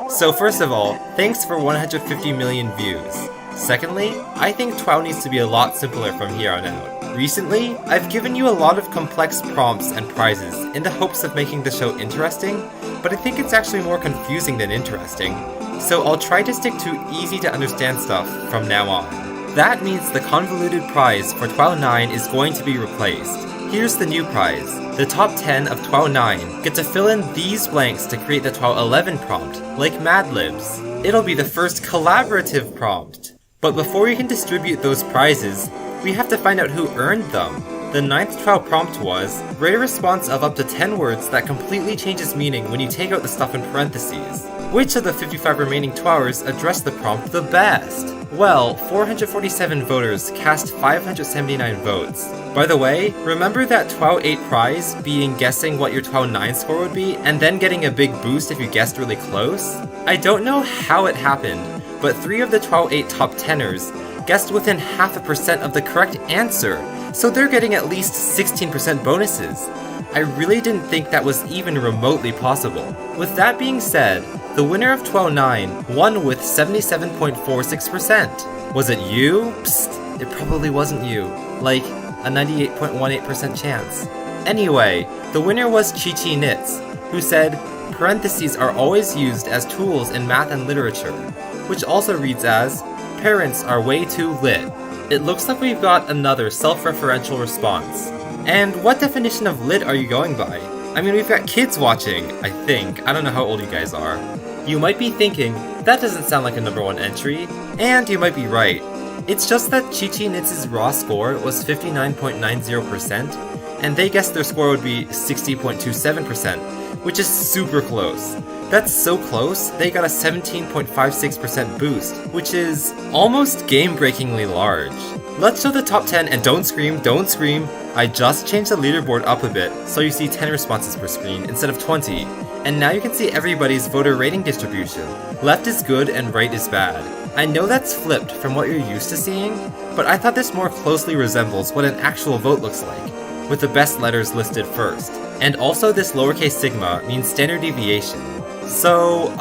So first of all, thanks for 150 million views. Secondly, I think TWOW needs to be a lot simpler from here on out. Recently, I've given you a lot of complex prompts and prizes in the hopes of making the show interesting, but I think it's actually more confusing than interesting, so I'll try to stick to easy to understand stuff from now on. That means the convoluted prize for TWOW 9 is going to be replaced. Here's the new prize. The top 10 of TWOW 9 get to fill in these blanks to create the TWOW 11 prompt, like Mad Libs. It'll be the first collaborative prompt. But before we can distribute those prizes, we have to find out who earned them. The 9th TWOW prompt was, write a response of up to 10 words that completely changes meaning when you take out the stuff in parentheses. Which of the 55 remaining TWOWers addressed the prompt the best? Well, 447 voters cast 579 votes. By the way, remember that TWOW 8 prize being guessing what your TWOW 9 score would be and then getting a big boost if you guessed really close? I don't know how it happened, but 3 of the TWOW 8 top 10ers guessed within 0.5% of the correct answer, so they're getting at least 16% bonuses. I really didn't think that was even remotely possible. With that being said, the winner of TWOW 9 won with 77.46%. Was it you? Psst, it probably wasn't you. Like, a 98.18% chance. Anyway, the winner was Chi Knits, who said, parentheses are always used as tools in math and literature, which also reads as, parents are way too lit. It looks like we've got another self-referential response. And what definition of lit are you going by? I mean, we've got kids watching, I think. I don't know how old you guys are. You might be thinking, that doesn't sound like a number 1 entry, and you might be right. It's just that Chi Knits' raw score was 59.90%, and they guessed their score would be 60.27%, which is super close. That's so close, they got a 17.56% boost, which is almost game-breakingly large. Let's show the top 10 and don't scream, don't scream! I just changed the leaderboard up a bit, so you see 10 responses per screen instead of 20, and now you can see everybody's voter rating distribution. Left is good and right is bad. I know that's flipped from what you're used to seeing, but I thought this more closely resembles what an actual vote looks like, with the best letters listed first. And also this lowercase sigma means standard deviation. So,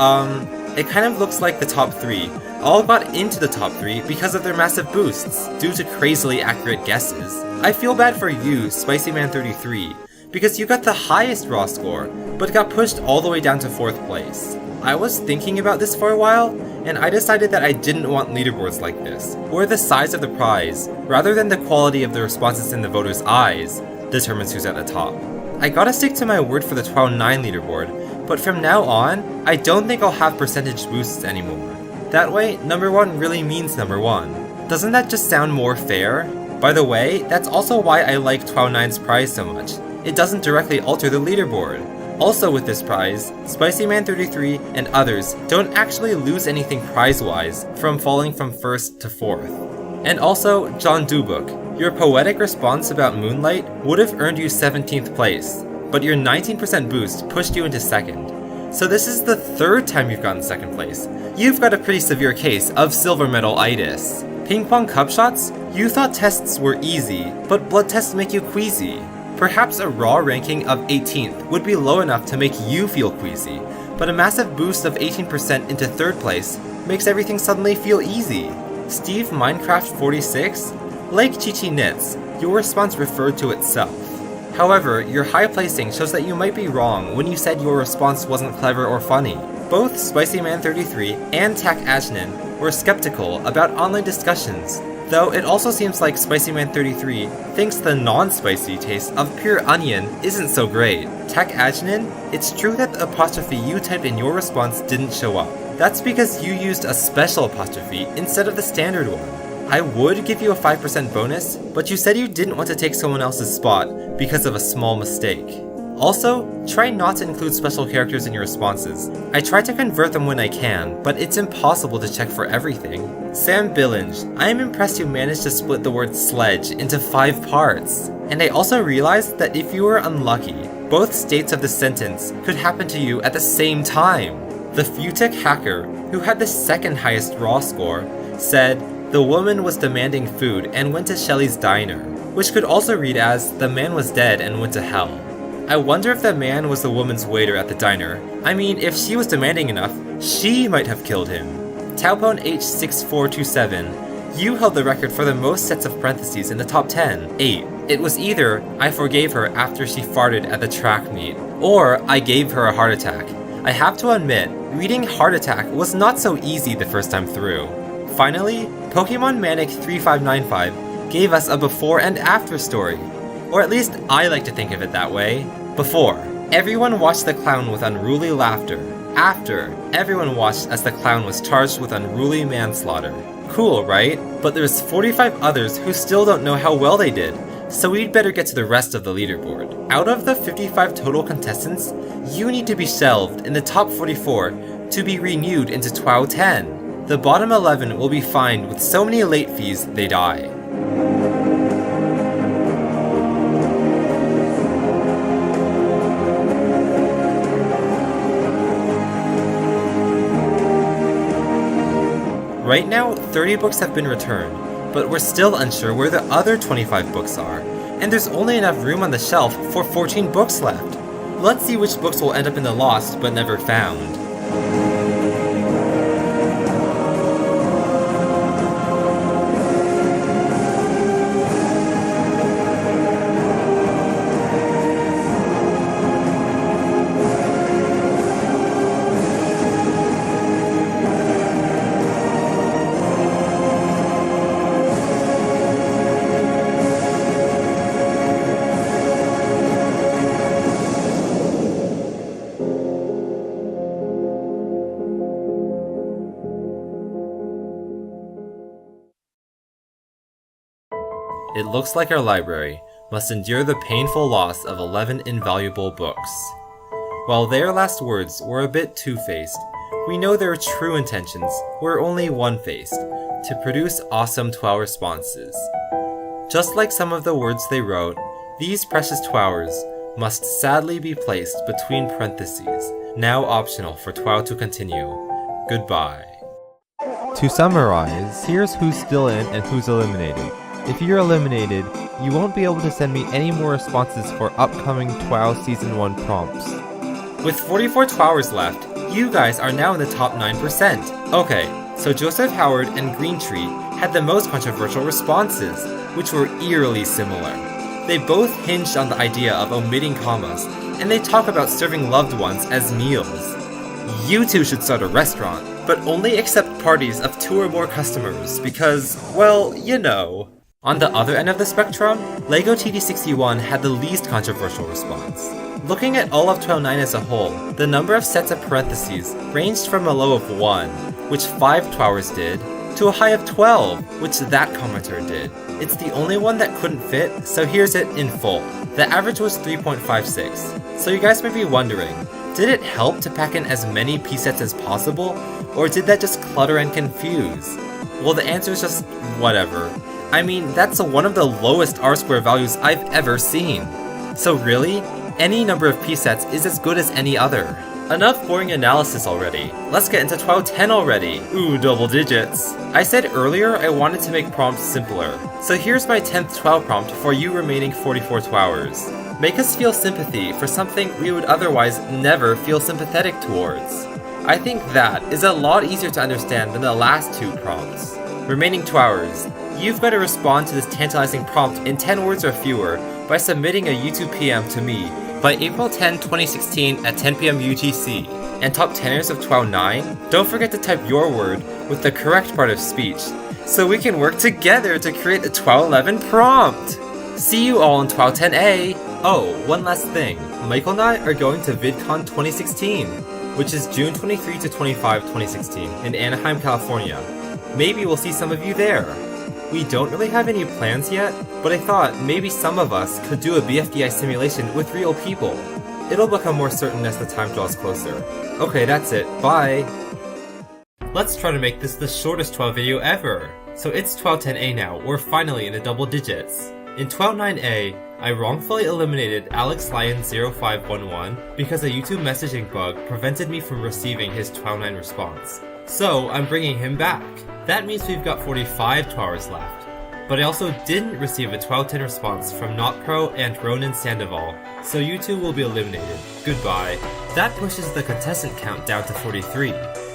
it kind of looks like the top 3 all got into the top 3 because of their massive boosts, due to crazily accurate guesses. I feel bad for you, SpicyMan33, because you got the highest raw score, but got pushed all the way down to 4th place. I was thinking about this for a while, and I decided that I didn't want leaderboards like this, where the size of the prize, rather than the quality of the responses in the voters' eyes, determines who's at the top. I gotta stick to my word for the TWOW 9 leaderboard, but from now on, I don't think I'll have percentage boosts anymore. That way, number 1 really means number 1. Doesn't that just sound more fair? By the way, that's also why I like TWOW 9's prize so much. It doesn't directly alter the leaderboard. Also with this prize, SpicyMan33 and others don't actually lose anything prize-wise from falling from 1st to 4th. And also, John Dubook, your poetic response about Moonlight would have earned you 17th place, but your 19% boost pushed you into 2nd. So this is the 3rd time you've gotten 2nd place. You've got a pretty severe case of silver medal-itis. Ping pong cup shots? You thought tests were easy, but blood tests make you queasy. Perhaps a raw ranking of 18th would be low enough to make you feel queasy, but a massive boost of 18% into 3rd place makes everything suddenly feel easy. Steve Minecraft 46? Like Chi Knits, your response referred to itself. However, your high placing shows that you might be wrong when you said your response wasn't clever or funny. Both SpicyMan33 and Tak Ajnan were skeptical about online discussions, though it also seems like SpicyMan33 thinks the non-spicy taste of pure onion isn't so great. Tak Ajnan, it's true that the apostrophe you typed in your response didn't show up. That's because you used a special apostrophe instead of the standard one. I would give you a 5% bonus, but you said you didn't want to take someone else's spot because of a small mistake. Also, try not to include special characters in your responses. I try to convert them when I can, but it's impossible to check for everything. Sam Billinge, I am impressed you managed to split the word sledge into 5 parts. And I also realized that if you were unlucky, both states of the sentence could happen to you at the same time. The Futic hacker, who had the 2nd highest raw score, said, The woman was demanding food and went to Shelly's diner, which could also read as the man was dead and went to hell. I wonder if the man was the woman's waiter at the diner. I mean, if she was demanding enough, she might have killed him. Taupone H6427, you held the record for the most sets of parentheses in the top 10, 8. It was either I forgave her after she farted at the track meet, or I gave her a heart attack. I have to admit, reading heart attack was not so easy the first time through. Finally, Pokemon Manic 3595 gave us a before and after story. Or at least I like to think of it that way. Before, everyone watched the clown with unruly laughter. After, everyone watched as the clown was charged with unruly manslaughter. Cool, right? But there's 45 others who still don't know how well they did, so we'd better get to the rest of the leaderboard. Out of the 55 total contestants, you need to be shelved in the top 44 to be renewed into TWOW 10. The bottom 11 will be fined with so many late fees they die. Right now, 30 books have been returned, but we're still unsure where the other 25 books are, and there's only enough room on the shelf for 14 books left. Let's see which books will end up in the lost but never found. It looks like our library must endure the painful loss of 11 invaluable books. While their last words were a bit two-faced, we know their true intentions were only one-faced, to produce awesome TWOW responses. Just like some of the words they wrote, these precious TWOWers must sadly be placed between parentheses, now optional for TWOW to continue. Goodbye.
To summarize, here's who's still in and who's eliminated. If you're eliminated, you won't be able to send me any more responses for upcoming TWOW Season 1 prompts.
With 44 TWOWers left, you guys are now in the top 9%. Okay, so Joseph Howard and Greentree had the most controversial responses, which were eerily similar. They both hinged on the idea of omitting commas, and they talk about serving loved ones as meals. You two should start a restaurant, but only accept parties of 2 or more customers because, well, you know. On the other end of the spectrum, LEGO TD61 had the least controversial response. Looking at all of TWOW 9 as a whole, the number of sets of parentheses ranged from a low of 1, which 5 TWOWers did, to a high of 12, which that commenter did. It's the only one that couldn't fit, so here's it in full. The average was 3.56, so you guys may be wondering, did it help to pack in as many P-sets as possible, or did that just clutter and confuse? Well, the answer is just whatever. I mean, that's one of the lowest R-square values I've ever seen. So really, any number of P-sets is as good as any other. Enough boring analysis already. Let's get into TWOW 10 already. Ooh, double digits. I said earlier I wanted to make prompts simpler. So here's my 10th TWOW prompt for you remaining 44 TWOWers. Make us feel sympathy for something we would otherwise never feel sympathetic towards. I think that is a lot easier to understand than the last 2 prompts. Remaining TWOWers, you've got to respond to this tantalizing prompt in 10 words or fewer by submitting a YouTube PM to me by April 10, 2016 at 10 PM UTC. And top 10ers of TWOW 9, don't forget to type your word with the correct part of speech, so we can work together to create a TWOW 11 prompt! See you all in TWOW 10A! Oh, one last thing, Michael and I are going to VidCon 2016, which is June 23 to 25, 2016 in Anaheim, California. Maybe we'll see some of you there. We don't really have any plans yet, but I thought maybe some of us could do a BFDI simulation with real people. It'll become more certain as the time draws closer. Okay, that's it. Bye! Let's try to make this the shortest TWOW video ever! So it's TWOW 10A now, we're finally in the double digits. In TWOW 9A, I wrongfully eliminated AlexLion0511 because a YouTube messaging bug prevented me from receiving his TWOW 9 response. So I'm bringing him back. That means we've got 45 TWOWers left. But I also didn't receive a 1210 response from NotPro and Ronan Sandoval, so you two will be eliminated. Goodbye. That pushes the contestant count down to 43.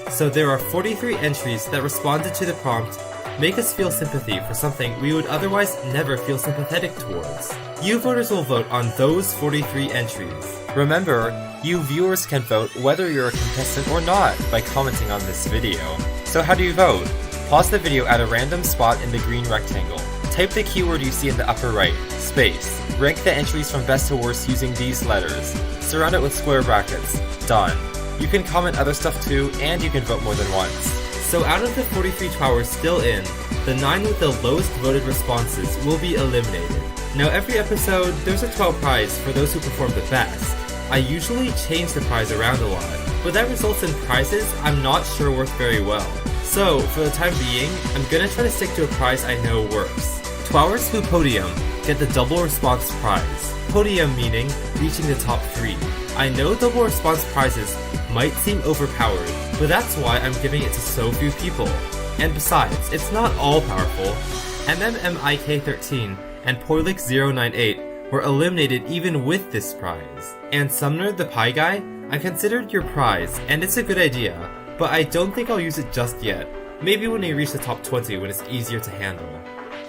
So there are 43 entries that responded to the prompt, make us feel sympathy for something we would otherwise never feel sympathetic towards. You voters will vote on those 43 entries. Remember, you viewers can vote whether you're a contestant or not by commenting on this video. So how do you vote? Pause the video at a random spot in the green rectangle. Type the keyword you see in the upper right, space. Rank the entries from best to worst using these letters. Surround it with square brackets. Done. You can comment other stuff too, and you can vote more than once. So out of the 43 TWOWers still in, the 9 with the lowest voted responses will be eliminated. Now every episode, there's a TWOW prize for those who perform the best. I usually change the prize around a lot, but that results in prizes I'm not sure work very well. So, for the time being, I'm gonna try to stick to a prize I know works. TWOWers who podium get the double response prize. Podium meaning reaching the top 3. I know double response prizes might seem overpowered, but that's why I'm giving it to so few people. And besides, it's not all powerful. MMMIK13 and Poilix098 were eliminated even with this prize. And Sumner the Pie Guy, I considered your prize, and it's a good idea, but I don't think I'll use it just yet. Maybe when we reach the top 20 when it's easier to handle.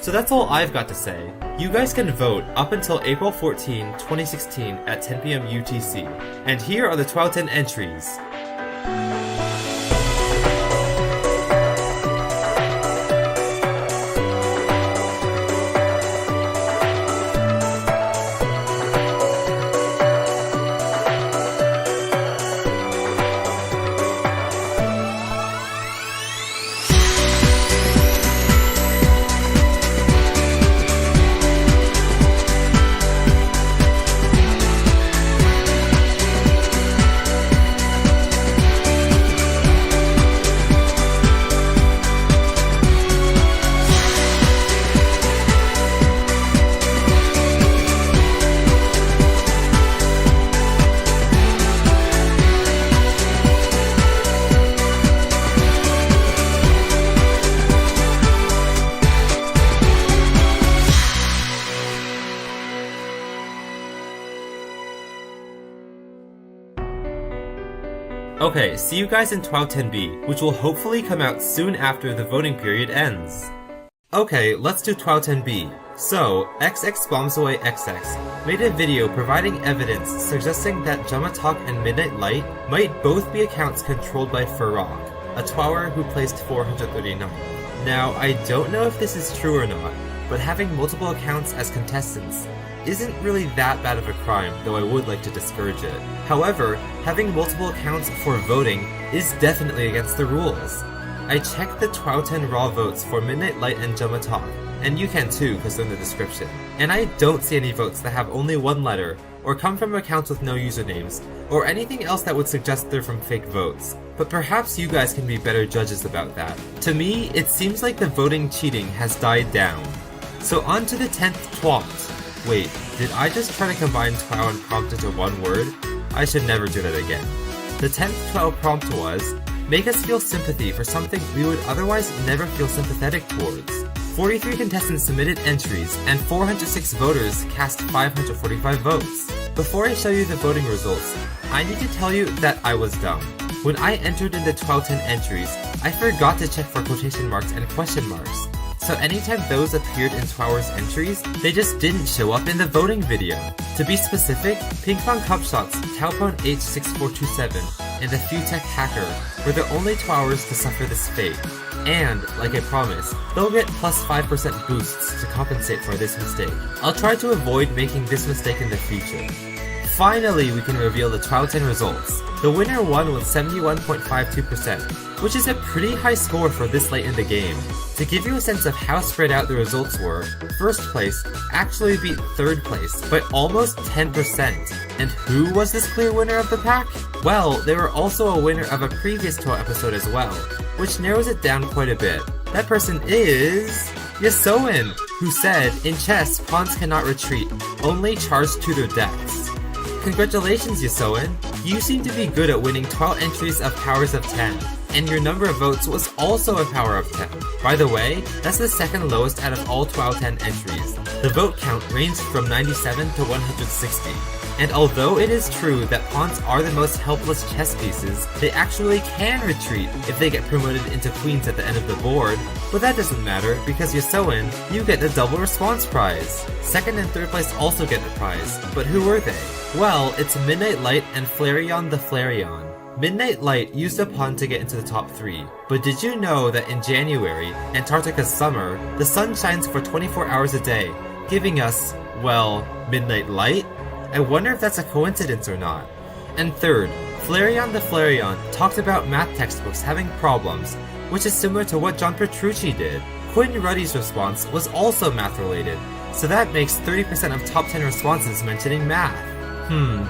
So that's all I've got to say. You guys can vote up until April 14, 2016 at 10 PM UTC. And here are the 1210 entries. Okay, see you guys in 1210B, which will hopefully come out soon after the voting period ends. Okay, let's do 1210B. So, XXBombsAwayXX made a video providing evidence suggesting that Jamatalk and Midnight Light might both be accounts controlled by Farag, a TWOWer who placed 439. Now, I don't know if this is true or not, but having multiple accounts as contestants isn't really that bad of a crime, though I would like to discourage it. However, having multiple accounts for voting is definitely against the rules. I checked the 1210 raw votes for Midnight Light and Jamatalk, and you can too because they're in the description, and I don't see any votes that have only one letter, or come from accounts with no usernames, or anything else that would suggest they're from fake votes. But perhaps you guys can be better judges about that. To me, it seems like the voting cheating has died down. So on to the 10th TWOWt. Wait, did I just try to combine TWOW and prompt into one word? I should never do that again. The 10th TWOW prompt was, make us feel sympathy for something we would otherwise never feel sympathetic towards. 43 contestants submitted entries, and 406 voters cast 545 votes. Before I show you the voting results, I need to tell you that I was dumb. When I entered in the 1210 entries, I forgot to check for quotation marks and question marks. So anytime those appeared in TWOWers entries, they just didn't show up in the voting video. To be specific, Ping Pong Cupshots, Taopon H6427, and the FewTech Hacker were the only TWOWers to suffer this fate. And, like I promised, they'll get plus 5% boosts to compensate for this mistake. I'll try to avoid making this mistake in the future. Finally, we can reveal the 1210 results. The winner won with 71.52%, which is a pretty high score for this late in the game. To give you a sense of how spread out the results were, first place actually beat third place by almost 10%. And who was this clear winner of the pack? Well, they were also a winner of a previous TWOW episode as well, which narrows it down quite a bit. That person is Yasoin, who said, in chess, pawns cannot retreat, only charge to their deaths. Congratulations, Yasoin! You seem to be good at winning 12 entries of powers of 10. and your number of votes was also a power of 10. By the way, that's the second lowest out of all TWOW 10 entries. The vote count ranged from 97 to 160. And although it is true that pawns are the most helpless chess pieces, they actually can retreat if they get promoted into queens at the end of the board, but that doesn't matter because Yosoin, you get the double response prize. Second and third place also get a prize, but who were they? Well, it's Midnight Light and Flareon the Flareon. Midnight Light used a pawn to get into the top 3, but did you know that in January, Antarctica's summer, the sun shines for 24 hours a day, giving us, well, Midnight Light? I wonder if that's a coincidence or not. And third, Flareon the Flareon talked about math textbooks having problems, which is similar to what John Petrucci did. Quinn Ruddy's response was also math related, so that makes 30% of top 10 responses mentioning math.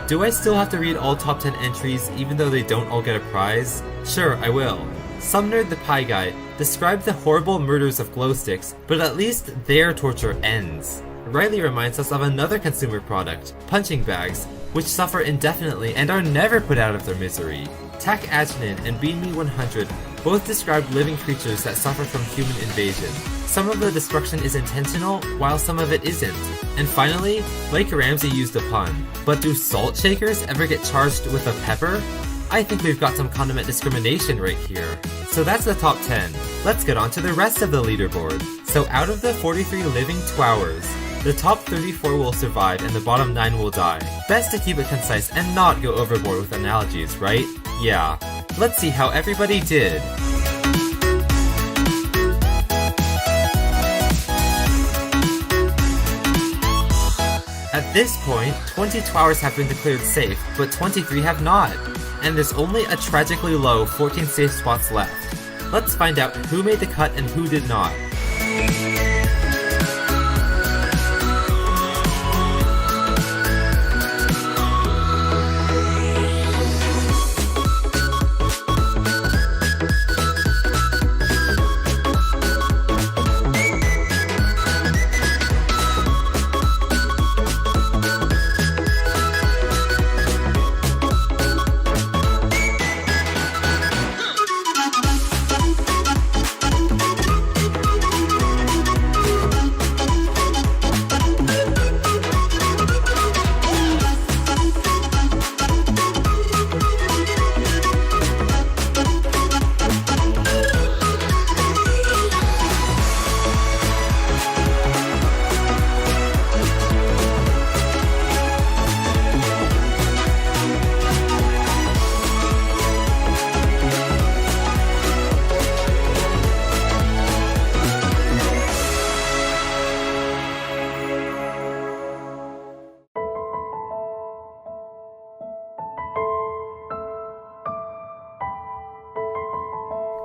Do I still have to read all top 10 entries even though they don't all get a prize? Sure, I will. Sumner the Pie Guy described the horrible murders of glow sticks, but at least their torture ends. Riley reminds us of another consumer product, punching bags, which suffer indefinitely and are never put out of their misery. Tak Ajnin and BeanMe100 both described living creatures that suffer from human invasion. Some of the destruction is intentional, while some of it isn't. And finally, Mike Ramsey used a pun. But do salt shakers ever get charged with a pepper? I think we've got some condiment discrimination right here. So that's the top 10. Let's get on to the rest of the leaderboard. So out of the 43 living TWOWers, the top 34 will survive and the bottom 9 will die. Best to keep it concise and not go overboard with analogies, right? Yeah. Let's see how everybody did. At this point, 20 TWOWers have been declared safe, but 23 have not. And there's only a tragically low 14 safe spots left. Let's find out who made the cut and who did not.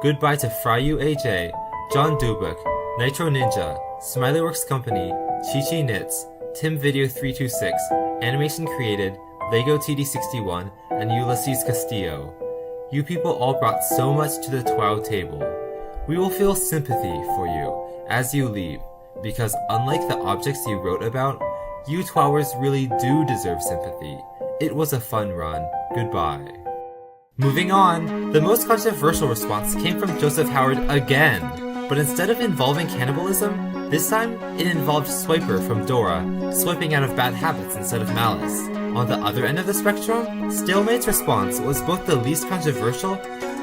Goodbye to Fryu AJ, John Dubuk, Nitro Ninja, Smileyworks Company, Chi Knits, Tim Video 326, Animation Created, Lego TD61, and Ulysses Castillo. You people all brought so much to the TWOW table. We will feel sympathy for you as you leave, because unlike the objects you wrote about, you TWOWers really do deserve sympathy. It was a fun run. Goodbye. Moving on, the most controversial response came from Joseph Howard again, but instead of involving cannibalism, this time it involved Swiper from Dora, swiping out of bad habits instead of malice. On the other end of the spectrum, Stalemate's response was both the least controversial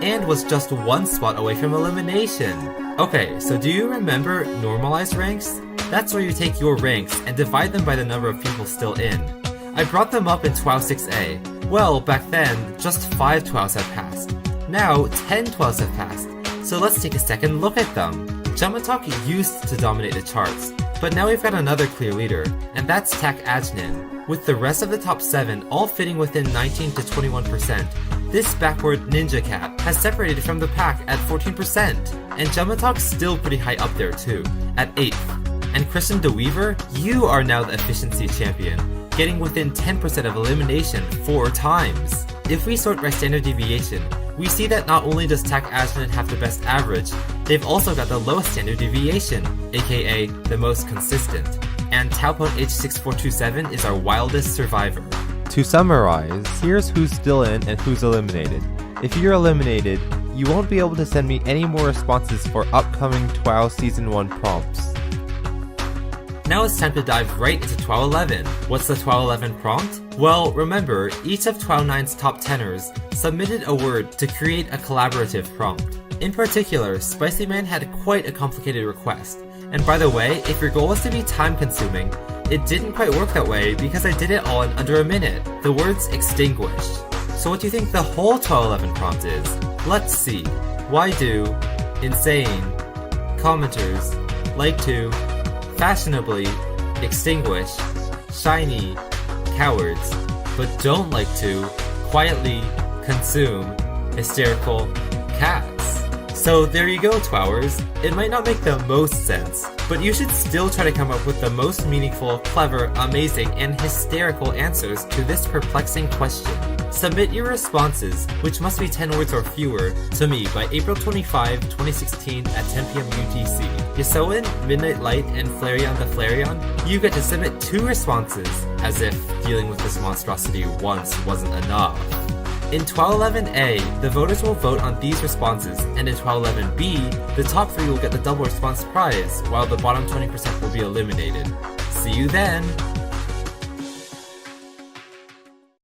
and was just one spot away from elimination. Okay, so do you remember normalized ranks? That's where you take your ranks and divide them by the number of people still in. I brought them up in TWOW 6A. Well, back then, just 5 TWOWs had passed. Now, 10 TWOWs have passed. So let's take a second look at them. Jamatalk used to dominate the charts, but now we've got another clear leader, and that's Tak Ajnin. With the rest of the top 7 all fitting within 19 to 21%, this backward ninja cat has separated from the pack at 14%, and Jamatalk's still pretty high up there too, at 8th. And Christian DeWeaver, you are now the efficiency champion, getting within 10% of elimination 4 times. If we sort by standard deviation, we see that not only does Tak Ajnin have the best average, they've also got the lowest standard deviation, aka the most consistent. And Taupon H6427 is our wildest survivor.
To summarize, here's who's still in and who's eliminated. If you're eliminated, you won't be able to send me any more responses for upcoming TWOW Season 1 prompts.
Now it's time to dive right into TWOW 11. What's the TWOW 11 prompt? Well, remember, each of TWOW 9's top tenors submitted a word to create a collaborative prompt. In particular, Spicy Man had quite a complicated request. And by the way, if your goal was to be time-consuming, it didn't quite work that way because I did it all in under a minute. The word's extinguished. So what do you think the whole TWOW 11 prompt is? Let's see. Why do, insane, commenters, like to, fashionably, extinguish, shiny, cowards, but don't like to, quietly, consume, hysterical, cats. So there you go, TWOWers. It might not make the most sense, but you should still try to come up with the most meaningful, clever, amazing, and hysterical answers to this perplexing question. Submit your responses, which must be 10 words or fewer, to me by April 25, 2016 at 10 PM UTC. Yosoin, Midnight Light, and Flareon the Flareon, you get to submit 2 responses, as if dealing with this monstrosity once wasn't enough. In TWOW 11A, the voters will vote on these responses, and in TWOW 11B, the top 3 will get the double response prize, while the bottom 20% will be eliminated. See you then!